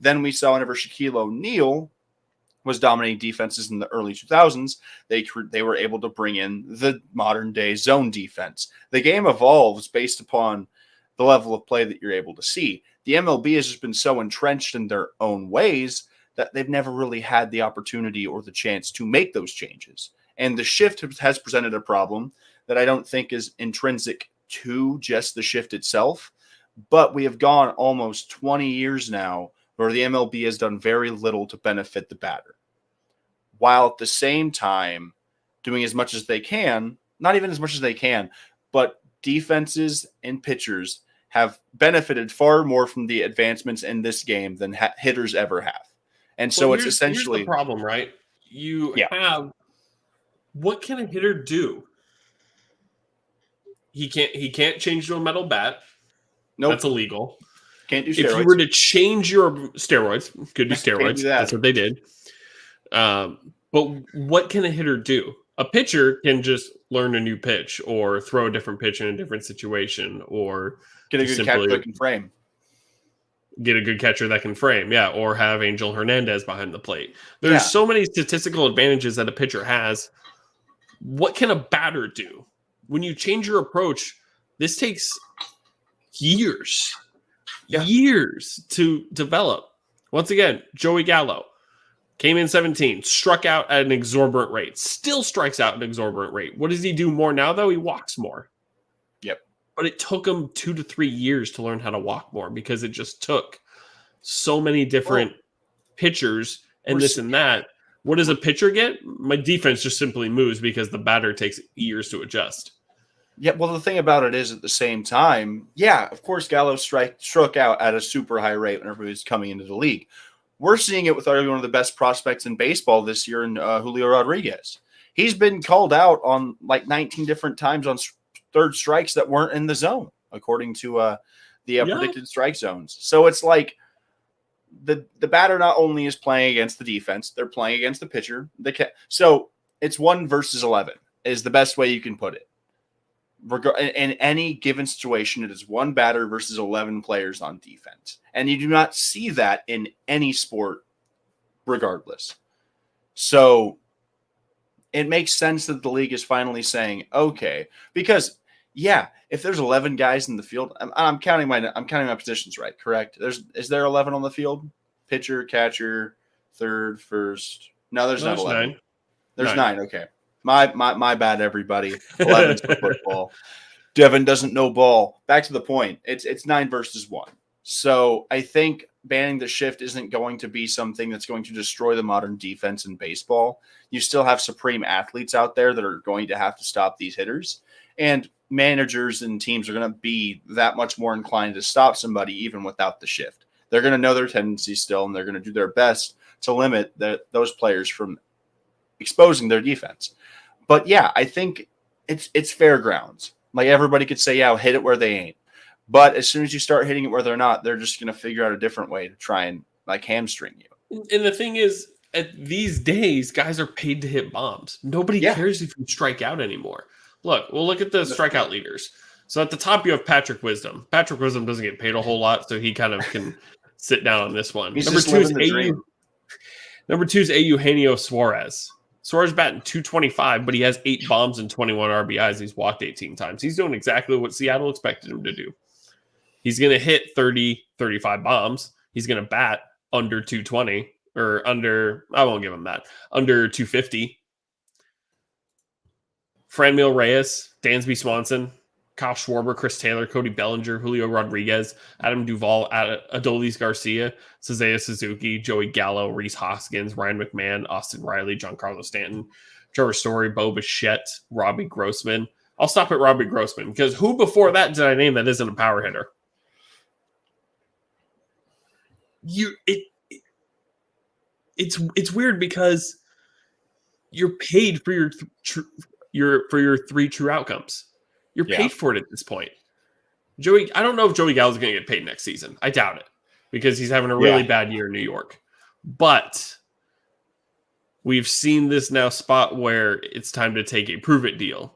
[SPEAKER 2] Then we saw whenever Shaquille O'Neal was dominating defenses in the early 2000s, they were able to bring in the modern day zone defense. The game evolves based upon the level of play that you're able to see. The MLB has just been so entrenched in their own ways that they've never really had the opportunity or the chance to make those changes. And the shift has presented a problem that I don't think is intrinsic to just the shift itself, but we have gone almost 20 years now where the MLB has done very little to benefit the batter, while at the same time doing as much as they can, not even as much as they can, but defenses and pitchers have benefited far more from the advancements in this game than hitters ever have. And so it's essentially
[SPEAKER 1] here's the problem, right? You
[SPEAKER 2] Yeah.
[SPEAKER 1] have, what can a hitter do? He can't change to a metal bat.
[SPEAKER 2] Nope.
[SPEAKER 1] That's illegal.
[SPEAKER 2] Can't do steroids.
[SPEAKER 1] If you were to change your steroids, could be steroids. That's what they did. But what can a hitter do? A pitcher can just learn a new pitch or throw a different pitch in a different situation, or
[SPEAKER 2] get a good catcher that can frame.
[SPEAKER 1] Get a good catcher that can frame, yeah, or have Angel Hernandez behind the plate. There's so many statistical advantages that a pitcher has. What can a batter do? When you change your approach, this takes years to develop. Once again, Joey Gallo came in 17, struck out at an exorbitant rate, still strikes out at an exorbitant rate. What does he do more now, though? He walks more.
[SPEAKER 2] Yep.
[SPEAKER 1] But it took him 2 to 3 years to learn how to walk more because it just took so many different pitchers and this and that. What does a pitcher get? My defense just simply moves because the batter takes years to adjust.
[SPEAKER 2] Yeah, well, the thing about it is at the same time, of course, Gallo struck out at a super high rate whenever he was coming into the league. We're seeing it with arguably one of the best prospects in baseball this year in Julio Rodriguez. He's been called out on like 19 different times on third strikes that weren't in the zone, according to the predicted strike zones. So it's like the batter not only is playing against the defense, they're playing against the pitcher. So it's 1 versus 11 is the best way you can put it. In any given situation, it is 1 batter versus 11 players on defense. And you do not see that in any sport regardless. So it makes sense that the league is finally saying, okay, because if there's 11 guys in the field, I'm counting my positions right, correct? Is there 11 on the field? Pitcher, catcher, third, first. No, there's not 11.
[SPEAKER 1] 9.
[SPEAKER 2] There's 9. Okay. My bad, everybody. 11's for football. Devin doesn't know ball. Back to the point. It's 9 versus 1. So I think banning the shift isn't going to be something that's going to destroy the modern defense in baseball. You still have supreme athletes out there that are going to have to stop these hitters. And managers and teams are going to be that much more inclined to stop somebody even without the shift. They're going to know their tendencies still, and they're going to do their best to limit those players from exposing their defense. But I think it's fair grounds. Like everybody could say, hit it where they ain't. But as soon as you start hitting it where they're not, they're just going to figure out a different way to try and like hamstring you.
[SPEAKER 1] And the thing is, at these days, guys are paid to hit bombs. Nobody cares if you strike out anymore. Look at the strikeout leaders. So at the top, you have Patrick Wisdom. Patrick Wisdom doesn't get paid a whole lot, so he kind of can sit down on this one. Number 2 is Eugenio Suarez. Suarez batting .225, but he has 8 bombs and 21 RBIs. He's walked 18 times. He's doing exactly what Seattle expected him to do. He's going to hit 30, 35 bombs. He's going to bat under 220 or under, I won't give him that, under 250. Franmil Reyes, Dansby Swanson, Kyle Schwarber, Chris Taylor, Cody Bellinger, Julio Rodriguez, Adam Duvall, Adolis Garcia, Seiya Suzuki, Joey Gallo, Reese Hoskins, Ryan McMahon, Austin Riley, Giancarlo Stanton, Trevor Story, Bo Bichette, Robbie Grossman. I'll stop at Robbie Grossman because who before that did I name that isn't a power hitter? It's weird because you're paid for your 3 true outcomes. You're paid for it at this point. I don't know if Joey Gallo's going to get paid next season. I doubt it because he's having a really bad year in New York. But we've seen this now spot where it's time to take a prove-it deal.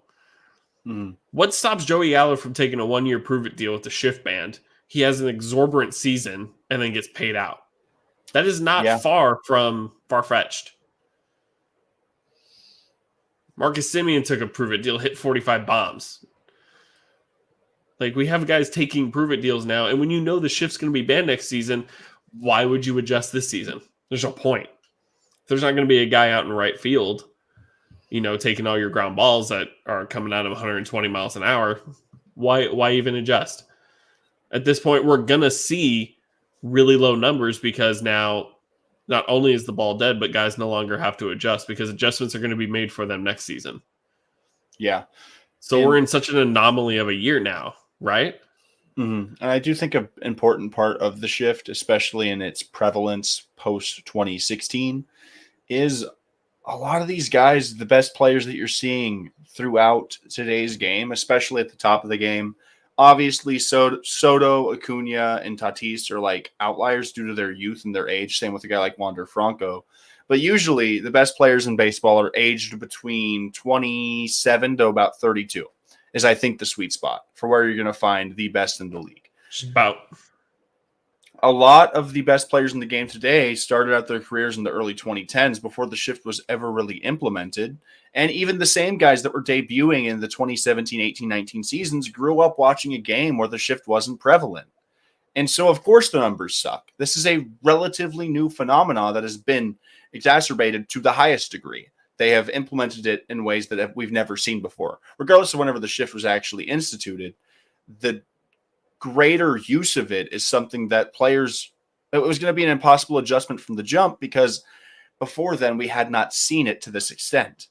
[SPEAKER 2] Mm-hmm.
[SPEAKER 1] What stops Joey Gallo from taking a 1-year prove-it deal with the shift band? He has an exorbitant season and then gets paid out. That is not far-fetched. Marcus Simeon took a prove it deal, hit 45 bombs. Like, we have guys taking prove it deals now, and when you know the shift's going to be banned next season, why would you adjust this season? There's no point. There's not going to be a guy out in right field, taking all your ground balls that are coming out of 120 miles an hour. Why even adjust? At this point, we're going to see really low numbers because now not only is the ball dead, but guys no longer have to adjust because adjustments are going to be made for them next season.
[SPEAKER 2] Yeah.
[SPEAKER 1] So we're in such an anomaly of a year now, right?
[SPEAKER 2] Mm-hmm. And I do think an important part of the shift, especially in its prevalence post 2016, is a lot of these guys, the best players that you're seeing throughout today's game, especially at the top of the game. Obviously, Soto, Acuna, and Tatis are like outliers due to their youth and their age. Same with a guy like Wander Franco. But usually, the best players in baseball are aged between 27 to about 32, is I think the sweet spot for where you're going to find the best in the league.
[SPEAKER 1] Just about.
[SPEAKER 2] A lot of the best players in the game today started out their careers in the early 2010s before the shift was ever really implemented. And even the same guys that were debuting in the 2017, 18, 19 seasons grew up watching a game where the shift wasn't prevalent. And so, of course, the numbers suck. This is a relatively new phenomenon that has been exacerbated to the highest degree. They have implemented it in ways that we've never seen before. Regardless of whenever the shift was actually instituted, the greater use of it is something that players, it was going to be an impossible adjustment from the jump because before then we had not seen it to this extent.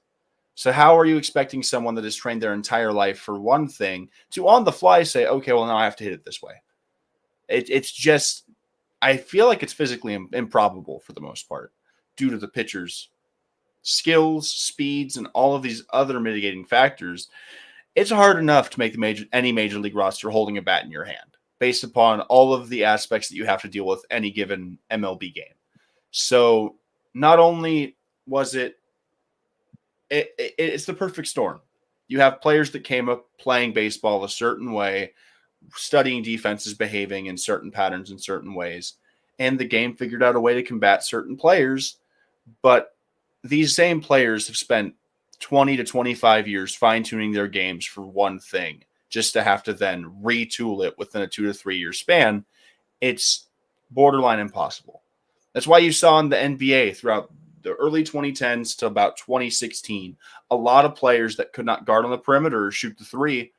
[SPEAKER 2] So how are you expecting someone that has trained their entire life for one thing to on the fly say, okay, well, now I have to hit it this way? It's just, I feel like it's physically improbable for the most part due to the pitcher's skills, speeds, and all of these other mitigating factors. It's hard enough to make any major league roster holding a bat in your hand based upon all of the aspects that you have to deal with any given MLB game. So not only was it's the perfect storm. You have players that came up playing baseball a certain way, studying defenses, behaving in certain patterns in certain ways, and the game figured out a way to combat certain players. But these same players have spent 20 to 25 years fine-tuning their games for one thing, just to have to then retool it within a 2 to 3 year span. It's borderline impossible. That's why you saw in the NBA throughout the early 2010s to about 2016, a lot of players that could not guard on the perimeter or shoot the three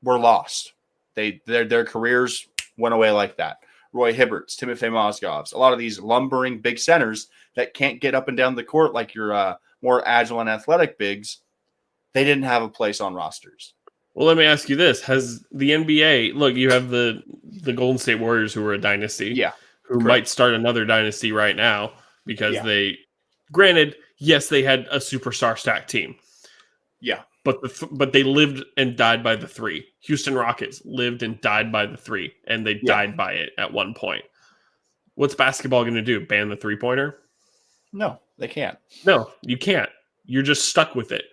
[SPEAKER 2] were lost. Their careers went away like that. Roy Hibbert's, Timofey Mozgov's, a lot of these lumbering big centers that can't get up and down the court like your more agile and athletic bigs, they didn't have a place on rosters.
[SPEAKER 1] Well, let me ask you this. Has the NBA, look, you have the Golden State Warriors who are a dynasty, who might start another dynasty right now because they, granted, yes, they had a superstar stacked team.
[SPEAKER 2] Yeah.
[SPEAKER 1] But they lived and died by the three. Houston Rockets lived and died by the three, and they died by it at one point. What's basketball going to do? Ban the three-pointer?
[SPEAKER 2] No, they can't.
[SPEAKER 1] No, you can't. You're just stuck with it.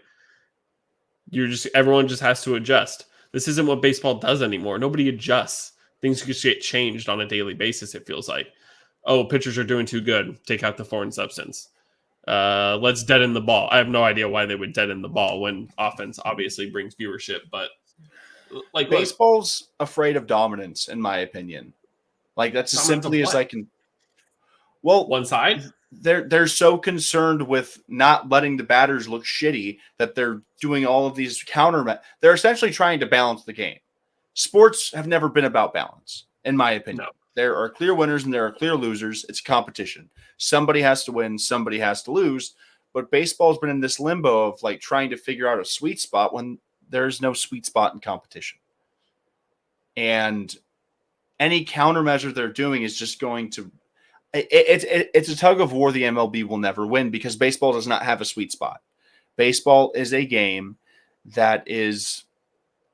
[SPEAKER 1] Everyone just has to adjust. This isn't what baseball does anymore. Nobody adjusts. Things just get changed on a daily basis, it feels like. Oh, pitchers are doing too good. Take out the foreign substance. Let's deaden the ball. I have no idea why they would deaden the ball when offense obviously brings viewership, but like
[SPEAKER 2] baseball's afraid of dominance, in my opinion. Like that's as simply as I can. Well,
[SPEAKER 1] one side.
[SPEAKER 2] They're so concerned with not letting the batters look shitty that they're doing all of these they're essentially trying to balance the game. Sports have never been about balance, in my opinion. No. There are clear winners and there are clear losers. It's competition. Somebody has to win, somebody has to lose. But baseball's been in this limbo of like trying to figure out a sweet spot when there's no sweet spot in competition. And any countermeasure they're doing is just going to it's a tug of war the MLB will never win because baseball does not have a sweet spot. Baseball is a game that it's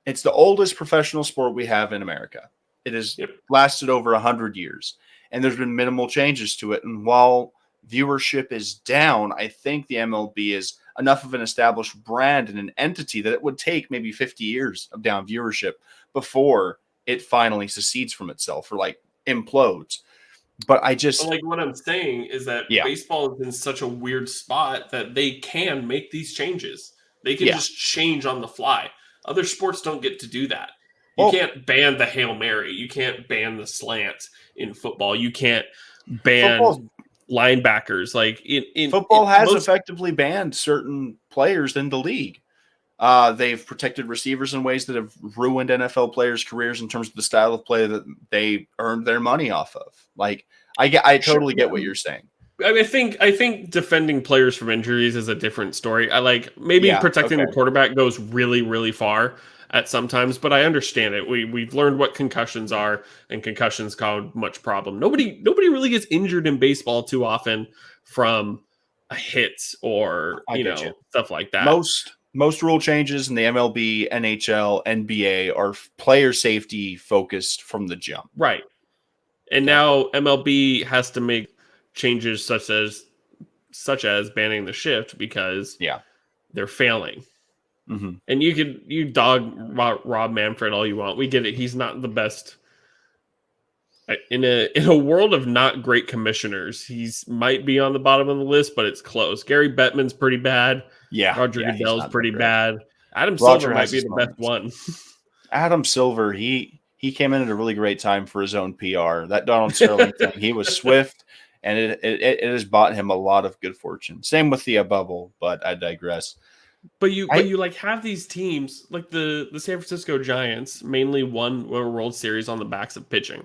[SPEAKER 2] the oldest professional sport we have in America. It has lasted over 100 years, and there's been minimal changes to it. And while viewership is down, I think the MLB is enough of an established brand and an entity that it would take maybe 50 years of down viewership before it finally secedes from itself or like implodes. But
[SPEAKER 1] what I'm saying is that baseball is in such a weird spot that they can make these changes. They can just change on the fly. Other sports don't get to do that. You
[SPEAKER 2] Well,
[SPEAKER 1] can't ban the Hail Mary. You can't ban the slant in football. You can't ban
[SPEAKER 2] football
[SPEAKER 1] linebackers. Like
[SPEAKER 2] football has effectively banned certain players in the league. They've protected receivers in ways that have ruined NFL players' careers in terms of the style of play that they earned their money off of. Like, I totally get what you're saying.
[SPEAKER 1] I mean, I think defending players from injuries is a different story. I like maybe protecting the quarterback goes really, really far at sometimes, but I understand it. We've learned what concussions are, and concussions cause much problem. Nobody really gets injured in baseball too often from a hit or stuff like that.
[SPEAKER 2] Most rule changes in the MLB, NHL, NBA are player safety focused from the jump.
[SPEAKER 1] Right. And now MLB has to make changes such as banning the shift because they're failing.
[SPEAKER 2] Mm-hmm.
[SPEAKER 1] And you dog Rob Manfred all you want. We get it. He's not the best in a world of not great commissioners. He's might be on the bottom of the list, but it's close. Gary Bettman's pretty bad.
[SPEAKER 2] Yeah,
[SPEAKER 1] Roger Goodell's pretty bad. Adam
[SPEAKER 2] Roger
[SPEAKER 1] Silver might be the best one.
[SPEAKER 2] Adam Silver, he came in at a really great time for his own PR. That Donald Sterling thing, he was swift, and it has bought him a lot of good fortune. Same with the bubble, but I digress.
[SPEAKER 1] But you like have these teams like the San Francisco Giants mainly won a World Series on the backs of pitching.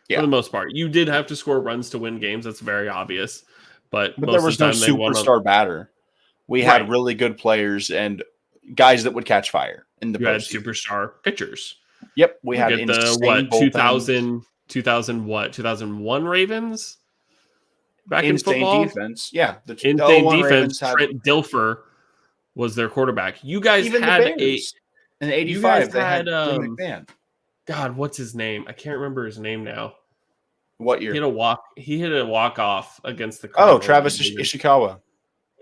[SPEAKER 1] For the most part, you did have to score runs to win games. That's very obvious. But
[SPEAKER 2] there was no superstar batter. We had really good players and guys that would catch fire in the
[SPEAKER 1] postseason. You had superstar pitchers.
[SPEAKER 2] Yep, we had the
[SPEAKER 1] 2001 Ravens back in football.
[SPEAKER 2] Defense. Yeah,
[SPEAKER 1] the insane defense. Trent Dilfer was their quarterback. You guys
[SPEAKER 2] even
[SPEAKER 1] had
[SPEAKER 2] in '85. They had McMahon.
[SPEAKER 1] God, what's his name? I can't remember his name now.
[SPEAKER 2] What year?
[SPEAKER 1] He hit a walk off against the Cardinals.
[SPEAKER 2] Travis Ishikawa.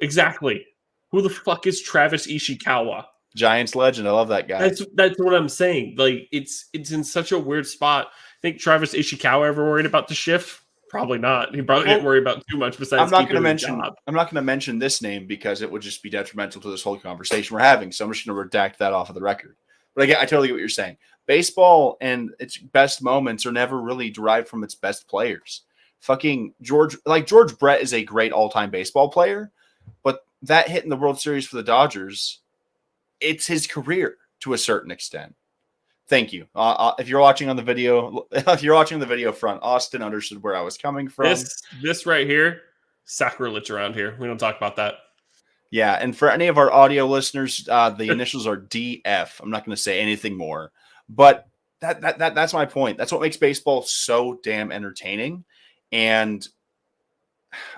[SPEAKER 1] Exactly. Who the fuck is Travis Ishikawa?
[SPEAKER 2] Giants legend. I love that guy.
[SPEAKER 1] That's what I'm saying. Like it's in such a weird spot. Think Travis Ishikawa ever worried about the shift? Probably not. He probably didn't worry about too much besides. I'm not going
[SPEAKER 2] to mention this name because it would just be detrimental to this whole conversation we're having. So I'm just going to redact that off of the record. But I totally get what you're saying. Baseball and its best moments are never really derived from its best players. George Brett is a great all-time baseball player, but that hit in the World Series for the Dodgers, it's his career to a certain extent. Thank you. If you're watching on the video front, Austin understood where I was coming from.
[SPEAKER 1] This right here, sacrilege around here. We don't talk about that.
[SPEAKER 2] Yeah, and for any of our audio listeners, the initials are DF. I'm not going to say anything more. But that's my point. That's what makes baseball so damn entertaining. And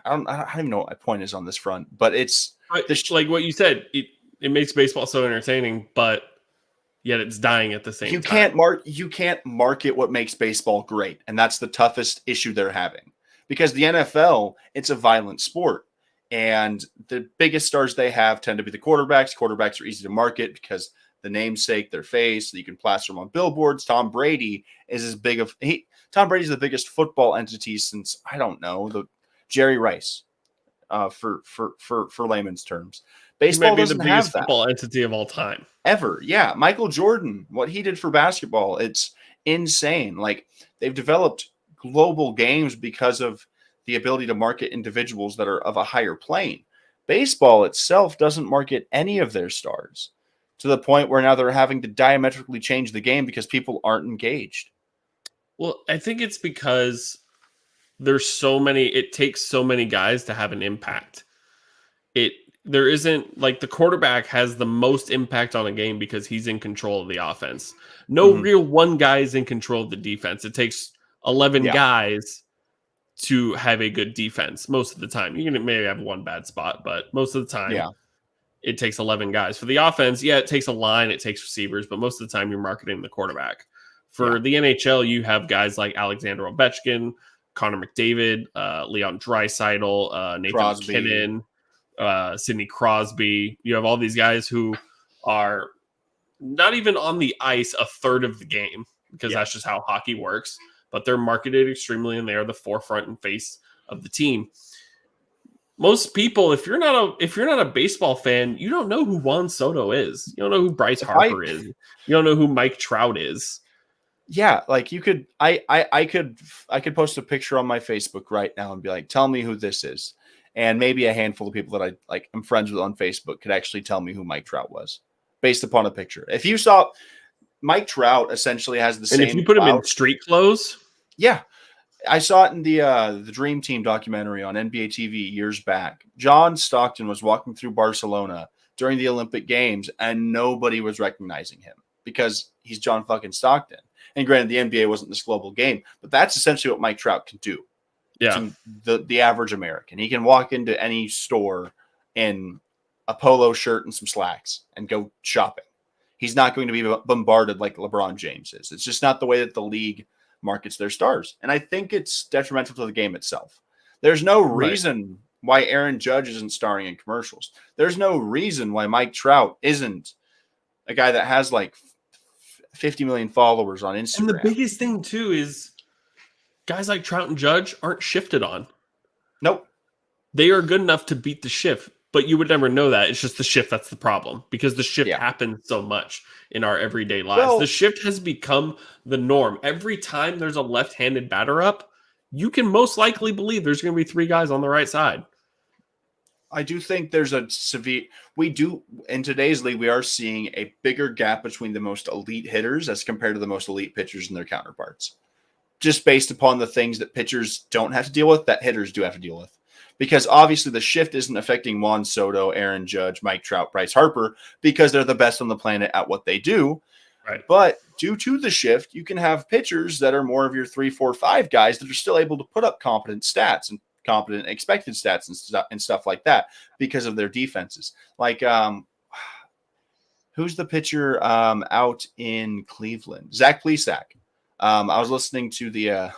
[SPEAKER 2] I don't even know what my point is on this front, but it's
[SPEAKER 1] like what you said. It makes baseball so entertaining, but yet it's dying at the same time.
[SPEAKER 2] You can't market what makes baseball great, and that's the toughest issue they're having. Because the NFL, it's a violent sport, and the biggest stars they have tend to be the quarterbacks. Quarterbacks are easy to market because the namesake, their face, you can plaster them on billboards. Tom Brady is Tom Brady's the biggest football entity since I don't know the Jerry Rice, for layman's terms. Baseball doesn't have that
[SPEAKER 1] football entity of all time
[SPEAKER 2] ever. Yeah, Michael Jordan, what he did for basketball, it's insane. Like they've developed global games because of the ability to market individuals that are of a higher plane. Baseball itself doesn't market any of their stars, to the point where now they're having to diametrically change the game because people aren't engaged.
[SPEAKER 1] Well, I think it's because it takes so many guys to have an impact. There isn't like the quarterback has the most impact on a game because he's in control of the offense. No real one guy is in control of the defense. It takes 11 guys to have a good defense most of the time. You can maybe have one bad spot, but most of the time, it takes 11 guys. For the offense, it takes a line, it takes receivers, but most of the time you're marketing the quarterback. For the NHL, you have guys like Alexander Ovechkin, Connor McDavid, Leon Draisaitl, Nathan McKinnon, Sidney Crosby. You have all these guys who are not even on the ice a third of the game because that's just how hockey works, but they're marketed extremely and they are the forefront and face of the team. most people, if you're not a baseball fan, you don't know who Juan Soto is. You don't know who Bryce
[SPEAKER 2] If I
[SPEAKER 1] Harper is. You don't know who Mike Trout is.
[SPEAKER 2] Yeah, like you could I could post a picture on my Facebook right now and be like, tell me who this is. And maybe a handful of people that I'm friends with on Facebook could actually tell me who Mike Trout was based upon a picture. If you saw Mike Trout essentially has the
[SPEAKER 1] And if
[SPEAKER 2] same
[SPEAKER 1] you put him in
[SPEAKER 2] clout.
[SPEAKER 1] street clothes,
[SPEAKER 2] Yeah. I saw it in the Dream Team documentary on NBA TV years back. John Stockton was walking through Barcelona during the Olympic Games, and nobody was recognizing him because he's John fucking Stockton. And granted, the NBA wasn't this global game, but that's essentially what Mike Trout can do
[SPEAKER 1] yeah,
[SPEAKER 2] to the average American. He can walk into any store in a polo shirt and some slacks and go shopping. He's not going to be bombarded like LeBron James is. It's just not the way that the league markets their stars. And I think it's detrimental to the game itself. There's no
[SPEAKER 1] right.
[SPEAKER 2] reason why Aaron Judge isn't starring in commercials. There's no reason why Mike Trout isn't a guy that has like 50 million followers on Instagram.
[SPEAKER 1] And the biggest thing too is guys like Trout and Judge aren't shifted on.
[SPEAKER 2] Nope.
[SPEAKER 1] They are good enough to beat the shift, but you would never know that. It's just the shift that's the problem because the shift happens so much in our everyday lives. Well, the shift has become the norm. Every time there's a left-handed batter up, you can most likely believe there's going to be three guys on the right side.
[SPEAKER 2] I do think there's a severe – in today's league, we are seeing a bigger gap between the most elite hitters as compared to the most elite pitchers and their counterparts. Just based upon the things that pitchers don't have to deal with, that hitters do have to deal with. Because obviously the shift isn't affecting Juan Soto, Aaron Judge, Mike Trout, Bryce Harper, because they're the best on the planet at what they do.
[SPEAKER 1] Right.
[SPEAKER 2] But due to the shift, you can have pitchers that are more of your 3, 4, 5 guys that are still able to put up competent stats and competent expected stats and stuff like that because of their defenses. Like, who's the pitcher out in Cleveland? Zach Plesac. I was listening to the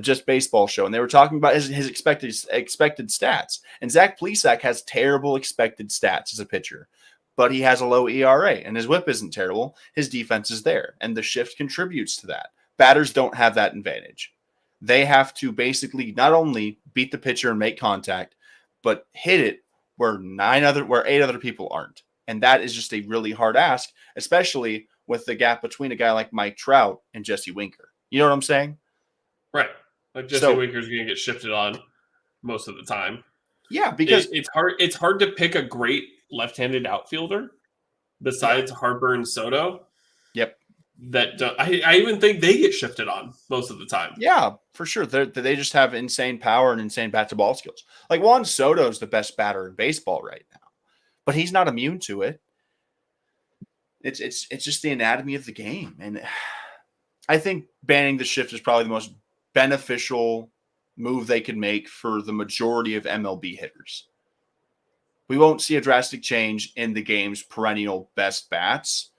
[SPEAKER 2] Just Baseball show, and they were talking about his expected stats. And Zach Plesac has terrible expected stats as a pitcher, but he has a low ERA, and his whip isn't terrible. His defense is there, and the shift contributes to that. Batters don't have that advantage. They have to basically not only beat the pitcher and make contact, but hit it where 8 other people aren't. And that is just a really hard ask, especially with the gap between a guy like Mike Trout and Jesse Winker. You know what I'm saying?
[SPEAKER 1] Right. Like Jesse Winker's going to get shifted on most of the time.
[SPEAKER 2] Yeah, because
[SPEAKER 1] it's hard. It's hard to pick a great left-handed outfielder besides Harper and Soto.
[SPEAKER 2] Yep.
[SPEAKER 1] I even think they get shifted on most of the time.
[SPEAKER 2] Yeah, for sure. They just have insane power and insane bat-to-ball skills. Like Juan Soto is the best batter in baseball right now, but he's not immune to it. It's just the anatomy of the game, and I think banning the shift is probably the most beneficial move they could make for the majority of MLB hitters. We won't see a drastic change in the game's perennial best bats,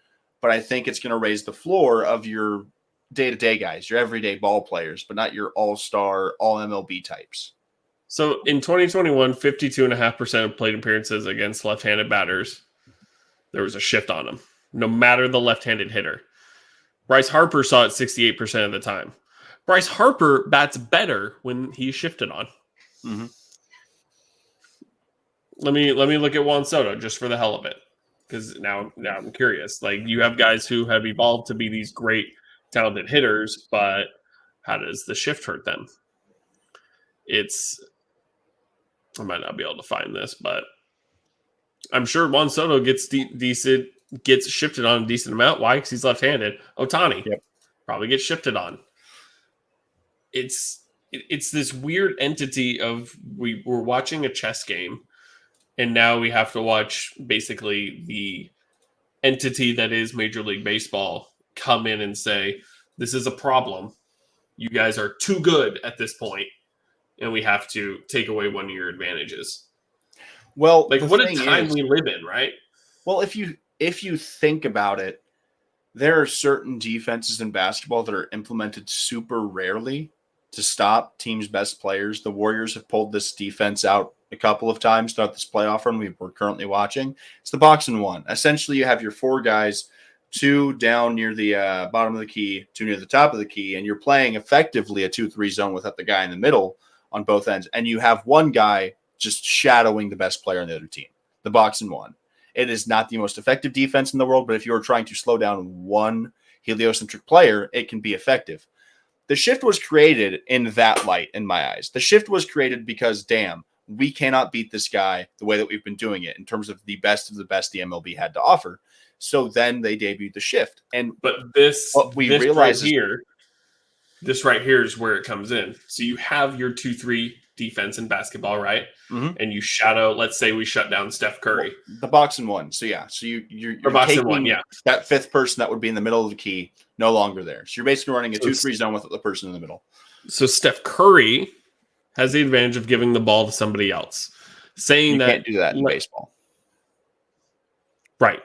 [SPEAKER 2] but I think it's going to raise the floor of your day-to-day guys, your everyday ball players, but not your all-star, all-MLB types.
[SPEAKER 1] So in 2021, 52.5% of plate appearances against left-handed batters, there was a shift on them, no matter the left-handed hitter. Bryce Harper saw it 68% of the time. Bryce Harper bats better when he's shifted on.
[SPEAKER 2] Mm-hmm.
[SPEAKER 1] Let me look at Juan Soto just for the hell of it, because now I'm curious. Like, you have guys who have evolved to be these great, talented hitters, but how does the shift hurt them? I might not be able to find this, but I'm sure Juan Soto gets gets shifted on a decent amount. Why? Because he's left-handed. Ohtani probably gets shifted on. It's this weird entity of we're watching a chess game, and now we have to watch basically the entity that is Major League Baseball come in and say, this is a problem. You guys are too good at this point, and we have to take away one of your advantages.
[SPEAKER 2] Well,
[SPEAKER 1] like, what a time we live in, right?
[SPEAKER 2] Well, if you think about it, there are certain defenses in basketball that are implemented super rarely to stop teams' best players. The Warriors have pulled this defense out a couple of times throughout this playoff run we're currently watching. It's the box and one. Essentially, you have your 4 guys, 2 down near the bottom of the key, 2 near the top of the key, and you're playing effectively a 2-3 zone without the guy in the middle on both ends. And you have one guy just shadowing the best player on the other team. The box and one. It is not the most effective defense in the world, but if you are trying to slow down one heliocentric player, it can be effective. The shift was created in that light, in my eyes. The shift was created because, damn, we cannot beat this guy the way that we've been doing it in terms of the best the MLB had to offer. So then they debuted the shift.
[SPEAKER 1] But this
[SPEAKER 2] realize
[SPEAKER 1] right here is where it comes in. So you have your 2-3 defense in basketball, right?
[SPEAKER 2] Mm-hmm.
[SPEAKER 1] And you shadow, let's say we shut down Steph Curry.
[SPEAKER 2] Well, the box and one. So yeah. So you're taking one, that fifth person that would be in the middle of the key, no longer there. So you're basically running a 2-3 zone with the person in the middle.
[SPEAKER 1] So Steph Curry has the advantage of giving the ball to somebody else. Saying
[SPEAKER 2] you
[SPEAKER 1] that
[SPEAKER 2] can't do that in baseball.
[SPEAKER 1] Right.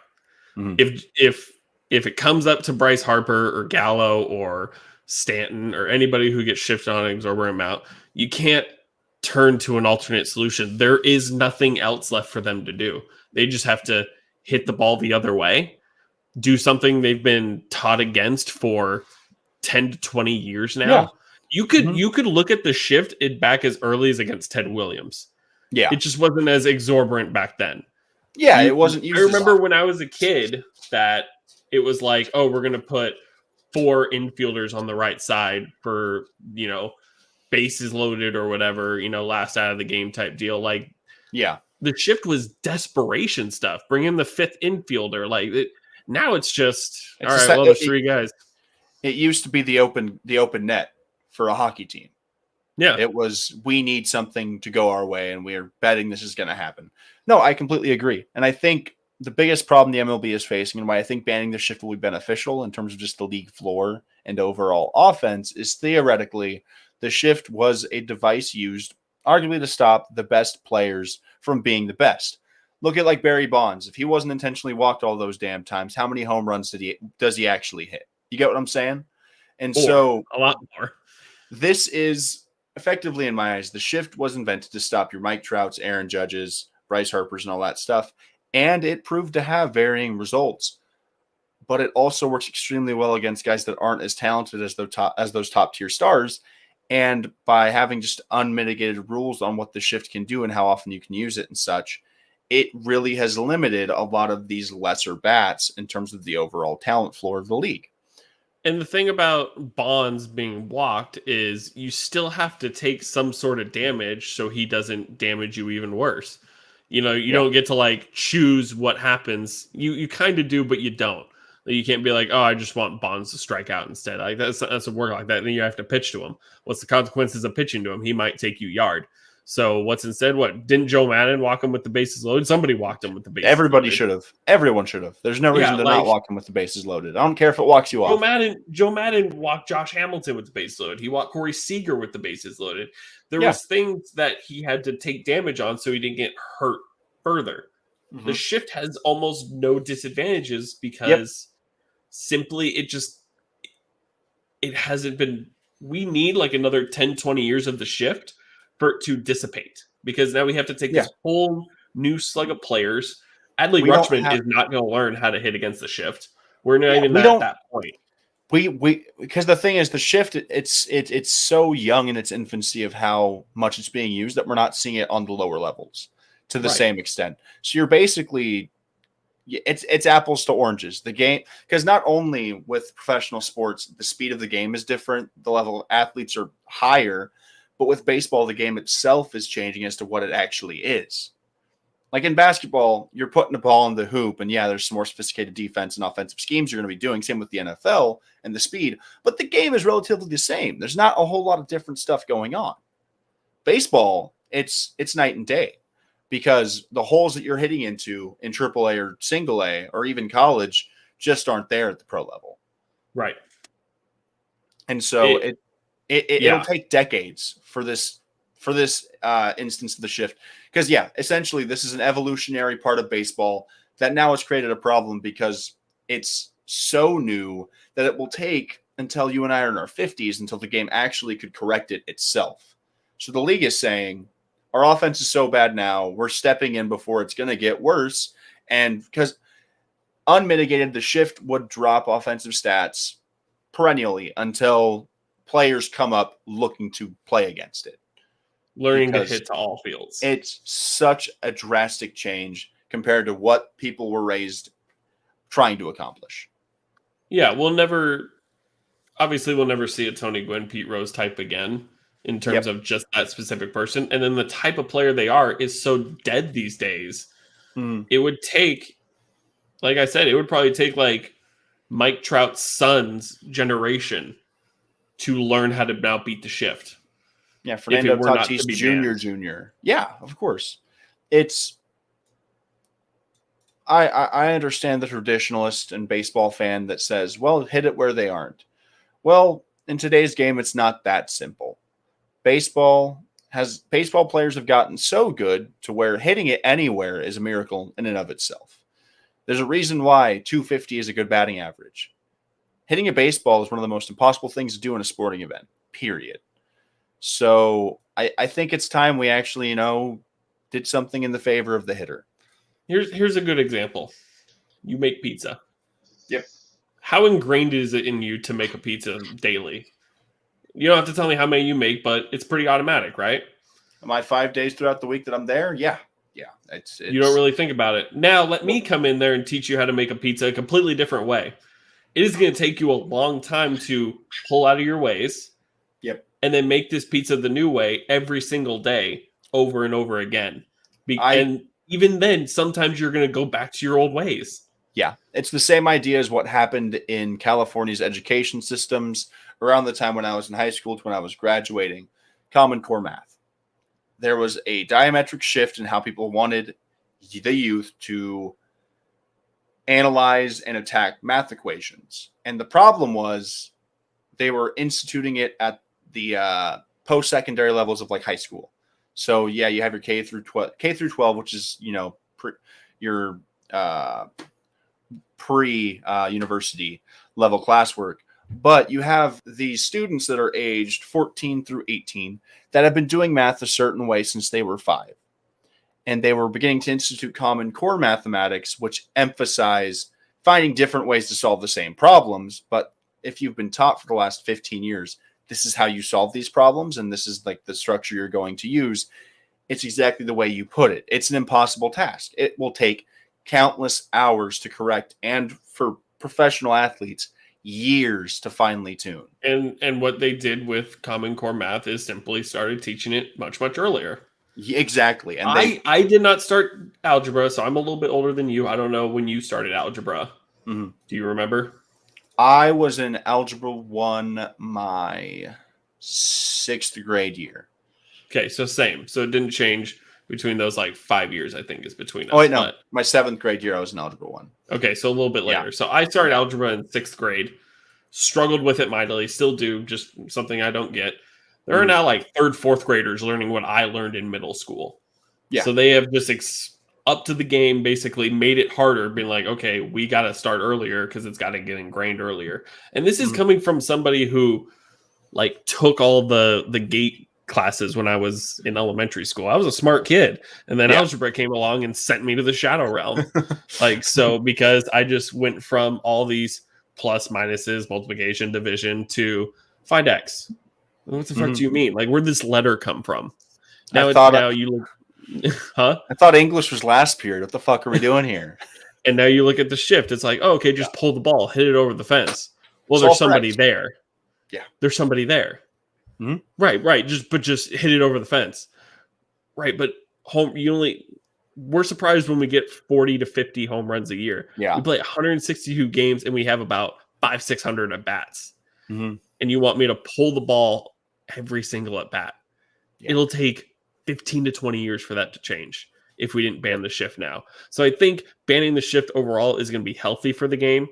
[SPEAKER 2] Mm-hmm.
[SPEAKER 1] If it comes up to Bryce Harper or Gallo or Stanton or anybody who gets shifted on an exorbitant amount, you can't turn to an alternate solution. There is nothing else left for them to do. They just have to hit the ball the other way, do something they've been taught against for 10 to 20 years now. Yeah. You could look at the shift back as early as against Ted Williams.
[SPEAKER 2] Yeah.
[SPEAKER 1] It just wasn't as exorbitant back then.
[SPEAKER 2] Yeah, it wasn't used.
[SPEAKER 1] I remember when I was a kid that it was like, oh, we're going to put 4 infielders on the right side for, bases loaded or whatever, last out of the game type deal. Like,
[SPEAKER 2] yeah,
[SPEAKER 1] the shift was desperation stuff. Bring in the 5th infielder. Now it's just, all right, well, there's 3 guys.
[SPEAKER 2] It used to be the open net for a hockey team.
[SPEAKER 1] Yeah.
[SPEAKER 2] It was, we need something to go our way, and we're betting this is going to happen. No, I completely agree. And I think the biggest problem the MLB is facing, and why I think banning the shift will be beneficial in terms of just the league floor and overall offense, is theoretically the shift was a device used arguably to stop the best players from being the best. Look at like Barry Bonds. If he wasn't intentionally walked all those damn times, how many home runs does he actually hit? You get what I'm saying? And so
[SPEAKER 1] a lot more.
[SPEAKER 2] This is effectively, in my eyes, the shift was invented to stop your Mike Trouts, Aaron Judges, Bryce Harpers, and all that stuff. And it proved to have varying results. But it also works extremely well against guys that aren't as talented as those top tier stars. And by having just unmitigated rules on what the shift can do and how often you can use it and such, it really has limited a lot of these lesser bats in terms of the overall talent floor of the league.
[SPEAKER 1] And the thing about Bonds being walked is you still have to take some sort of damage so he doesn't damage you even worse. You don't get to choose what happens. You kind of do, but you don't. You can't be like, oh, I just want Bonds to strike out instead. That's a work like that. Then you have to pitch to him. What's the consequences of pitching to him? He might take you yard. So what's instead? What didn't Joe Madden walk him with the bases loaded? Somebody walked him with the bases.
[SPEAKER 2] Everybody should have. Everyone should have. There's no reason to not walk him with the bases loaded. I don't care if it walks you off.
[SPEAKER 1] Joe Madden walked Josh Hamilton with the bases loaded. He walked Corey Seager with the bases loaded. There was things that he had to take damage on so he didn't get hurt further. Mm-hmm. The shift has almost no disadvantages because simply it hasn't been. We need another 10, 20 years of the shift for it to dissipate, because now we have to take this whole new slug of players. Adley Rutschman is not going to learn how to hit against the shift. We're not even at that point.
[SPEAKER 2] Because the thing is, the shift, it's so young in its infancy of how much it's being used that we're not seeing it on the lower levels to the same extent. So you're basically, it's apples to oranges. The game, because not only with professional sports, the speed of the game is different, the level of athletes are higher, but with baseball, the game itself is changing as to what it actually is. Like in basketball, you're putting the ball in the hoop, and there's some more sophisticated defense and offensive schemes you're going to be doing. Same with the NFL and the speed. But the game is relatively the same. There's not a whole lot of different stuff going on. Baseball, it's night and day, because the holes that you're hitting into in AAA or single A or even college just aren't there at the pro level.
[SPEAKER 1] Right.
[SPEAKER 2] And so it'll take decades for this instance of the shift. Because, essentially, this is an evolutionary part of baseball that now has created a problem because it's so new that it will take until you and I are in our 50s until the game actually could correct it itself. So the league is saying, our offense is so bad now, we're stepping in before it's going to get worse. And because unmitigated, the shift would drop offensive stats perennially until players come up looking to play against it.
[SPEAKER 1] Learning to
[SPEAKER 2] because
[SPEAKER 1] hit to all fields.
[SPEAKER 2] it's such a drastic change compared to what people were raised trying to accomplish.
[SPEAKER 1] Yeah, obviously we'll never see a Tony Gwynn, Pete Rose type again in terms of just that specific person. And then the type of player they are is so dead these days.
[SPEAKER 2] Mm.
[SPEAKER 1] It would take, like I said, it would probably take like Mike Trout's son's generation to learn how to now beat the shift.
[SPEAKER 2] Yeah, Fernando Tatis
[SPEAKER 1] Jr.
[SPEAKER 2] Jr. Yeah, of course. It's I understand the traditionalist and baseball fan that says, well, hit it where they aren't. Well, in today's game, it's not that simple. Baseball players have gotten so good to where hitting it anywhere is a miracle in and of itself. There's a reason why 250 is a good batting average. Hitting a baseball is one of the most impossible things to do in a sporting event, period. So I think it's time we actually, did something in the favor of the hitter.
[SPEAKER 1] Here's a good example. You make pizza.
[SPEAKER 2] Yep.
[SPEAKER 1] How ingrained is it in you to make a pizza daily? You don't have to tell me how many you make, but it's pretty automatic, right?
[SPEAKER 2] Am I 5 days throughout the week that I'm there? Yeah. It's
[SPEAKER 1] You don't really think about it. Now let me come in there and teach you how to make a pizza a completely different way. It is going to take you a long time to pull out of your ways.
[SPEAKER 2] Yep.
[SPEAKER 1] And then make this pizza the new way every single day over and over again. And even then, sometimes you're going to go back to your old ways.
[SPEAKER 2] Yeah. It's the same idea as what happened in California's education systems around the time when I was in high school to when I was graduating. Common Core math. There was a diametric shift in how people wanted the youth to analyze and attack math equations. And the problem was they were instituting it at the post-secondary levels of like high school. So yeah, you have your K through 12, which is, your pre-university level classwork. But you have these students that are aged 14 through 18 that have been doing math a certain way since they were 5. And they were beginning to institute Common Core mathematics, which emphasize finding different ways to solve the same problems. But if you've been taught for the last 15 years, this is how you solve these problems, and this is like the structure you're going to use, it's exactly the way you put it. It's an impossible task. It will take countless hours to correct, and for professional athletes, years to finely tune.
[SPEAKER 1] And what they did with Common Core math is simply started teaching it much, much earlier.
[SPEAKER 2] Yeah, exactly. And
[SPEAKER 1] I did not start algebra, so I'm a little bit older than you. I don't know when you started algebra.
[SPEAKER 2] Mm-hmm.
[SPEAKER 1] Do you remember?
[SPEAKER 2] I was in Algebra 1 my 6th grade year.
[SPEAKER 1] Okay, so same. So it didn't change between those 5 years, I think, is between us.
[SPEAKER 2] Oh, wait, no. My 7th grade year, I was in Algebra 1.
[SPEAKER 1] Okay, so a little bit later. Yeah. So I started algebra in 6th grade, struggled with it mightily, still do, just something I don't get. There are now 3rd, 4th graders learning what I learned in middle school. Yeah. So they have just up to the game, basically made it harder, being like, okay, we got to start earlier because it's got to get ingrained earlier. And this is coming from somebody who took all the gate classes when I was in elementary school. I was a smart kid. And then algebra came along and sent me to the shadow realm. So because I just went from all these plus, minuses, multiplication, division to find X. What the fuck do you mean? Where'd this letter come from? Now you look. Huh?
[SPEAKER 2] I thought English was last period. What the fuck are we doing here?
[SPEAKER 1] And now you look at the shift. It's okay, just pull the ball, hit it over the fence. Well, there's somebody there.
[SPEAKER 2] Yeah,
[SPEAKER 1] there's somebody there. Mm-hmm. Right. Just hit it over the fence. Right, but we're surprised when we get 40 to 50 home runs a year.
[SPEAKER 2] Yeah,
[SPEAKER 1] we play 162 games and we have about 500-600 at bats.
[SPEAKER 2] Mm-hmm.
[SPEAKER 1] And you want me to pull the ball every single at bat? Yeah. It'll take 15 to 20 years for that to change if we didn't ban the shift now. So I think banning the shift overall is going to be healthy for the game.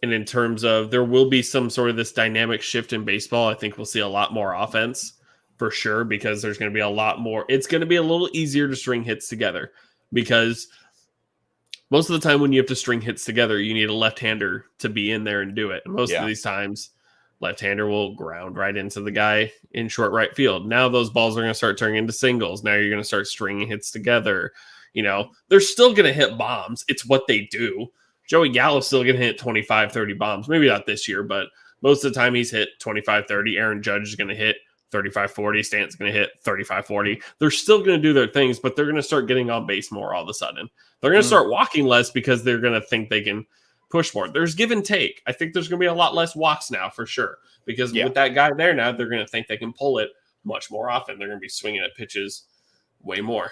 [SPEAKER 1] And in terms of there will be some sort of this dynamic shift in baseball, I think we'll see a lot more offense for sure, because there's going to be a lot more. It's going to be a little easier to string hits together, because most of the time when you have to string hits together, you need a left-hander to be in there and do it. And most of these times, left-hander will ground right into the guy in short right field. Now those balls are going to start turning into singles. Now you're going to start stringing hits together. They're still going to hit bombs. It's what they do. Joey Gallo's still going to hit 25, 30 bombs. Maybe not this year, but most of the time he's hit 25, 30. Aaron Judge is going to hit 35-40. Stanton's going to hit 35-40. They're still going to do their things, but they're going to start getting on base more all of a sudden. They're going to start walking less because they're going to think they can push more. There's give and take. I think there's going to be a lot less walks now for sure because with that guy there now, they're going to think they can pull it much more often. They're going to be swinging at pitches way more.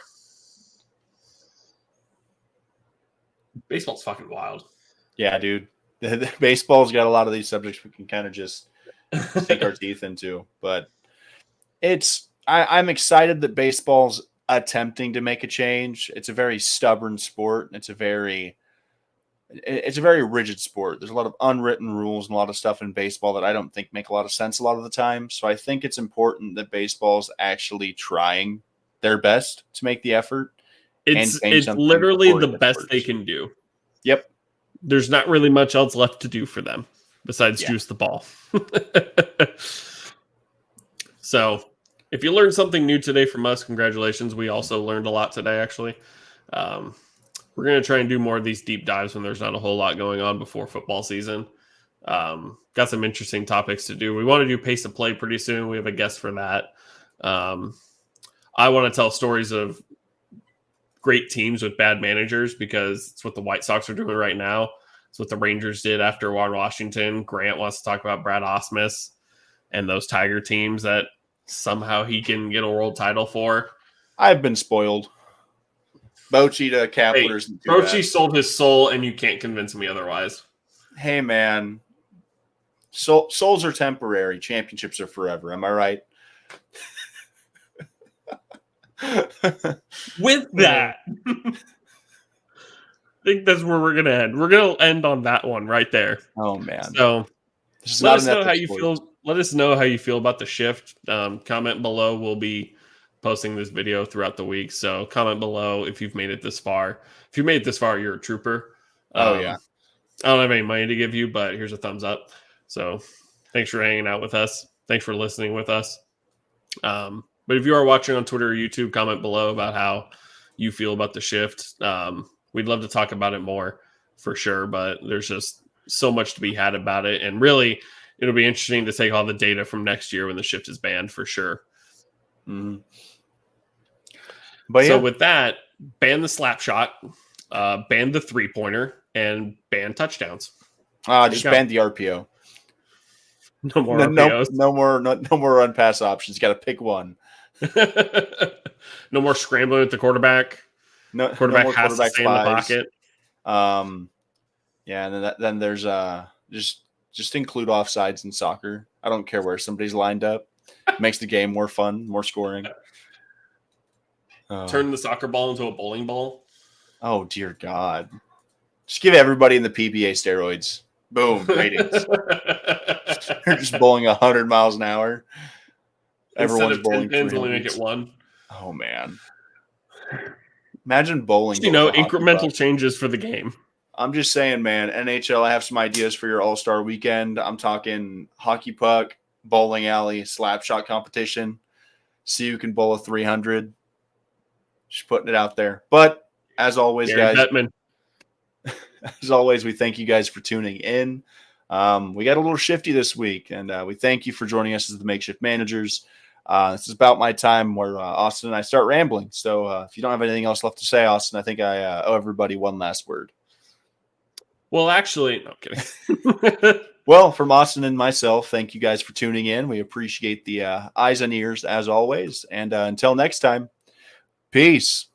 [SPEAKER 1] Baseball's fucking wild.
[SPEAKER 2] Yeah, dude. Baseball's got a lot of these subjects we can kind of just sink our teeth into. But I'm excited that baseball's attempting to make a change. It's a very stubborn sport. It's a very rigid sport. There's a lot of unwritten rules and a lot of stuff in baseball that I don't think make a lot of sense a lot of the time. So I think it's important that baseball's actually trying their best to make the effort.
[SPEAKER 1] It's literally the best they can do.
[SPEAKER 2] Yep.
[SPEAKER 1] There's not really much else left to do for them besides juice the ball. So if you learned something new today from us, congratulations. We also learned a lot today, actually. We're going to try and do more of these deep dives when there's not a whole lot going on before football season. Got some interesting topics to do. We want to do pace of play pretty soon. We have a guest for that. I want to tell stories of great teams with bad managers because it's what the White Sox are doing right now. It's what the Rangers did after Warren Washington. Grant wants to talk about Brad Osmus and those Tiger teams that somehow he can get a world title for.
[SPEAKER 2] I've been spoiled. Bochy to Kapler's.
[SPEAKER 1] Hey, Bochy sold his soul, and you can't convince me otherwise.
[SPEAKER 2] Hey, man. Souls are temporary. Championships are forever. Am I right?
[SPEAKER 1] With that, I think that's where we're going to end. We're going to end on that one right there.
[SPEAKER 2] Oh, man.
[SPEAKER 1] So let us know how you feel. Let us know how you feel about the shift. Comment below. We'll be posting this video throughout the week. So comment below if you've made it this far. If you made it this far, you're a trooper.
[SPEAKER 2] Yeah.
[SPEAKER 1] I don't have any money to give you, but here's a thumbs up. So thanks for hanging out with us. Thanks for listening with us. But if you are watching on Twitter or YouTube, comment below about how you feel about the shift. We'd love to talk about it more for sure, but there's just so much to be had about it. And really, it'll be interesting to take all the data from next year when the shift is banned for sure.
[SPEAKER 2] Mm-hmm. But
[SPEAKER 1] so with that, ban the slap shot, ban the 3-pointer, and ban touchdowns.
[SPEAKER 2] Just ban the RPO.
[SPEAKER 1] No more RPOs.
[SPEAKER 2] No more run pass options. Got to pick one.
[SPEAKER 1] No more scrambling at the quarterback. Quarterback has to stay in the pocket.
[SPEAKER 2] Yeah, and then there's just include offsides in soccer. I don't care where somebody's lined up. It makes the game more fun, more scoring.
[SPEAKER 1] Turn the soccer ball into a bowling ball.
[SPEAKER 2] Oh dear God! Just give everybody in the PBA steroids. Boom, ratings. They're just bowling 100 miles an hour.
[SPEAKER 1] Everyone's bowling 10 pins, only make it 1.
[SPEAKER 2] Oh man! Imagine bowling.
[SPEAKER 1] Incremental changes for the game.
[SPEAKER 2] I'm just saying, man. NHL, I have some ideas for your All-Star weekend. I'm talking hockey puck, bowling alley, slap shot competition. See who can bowl a 300. Just putting it out there. But as always,
[SPEAKER 1] Gary
[SPEAKER 2] guys.
[SPEAKER 1] Bettman.
[SPEAKER 2] As always, we thank you guys for tuning in. We got a little shifty this week, and we thank you for joining us as the makeshift managers. This is about my time where Austin and I start rambling. So if you don't have anything else left to say, Austin, I think I owe everybody one last word.
[SPEAKER 1] Well, actually, no, I'm kidding.
[SPEAKER 2] Well, from Austin and myself, thank you guys for tuning in. We appreciate the eyes and ears as always. And until next time, peace.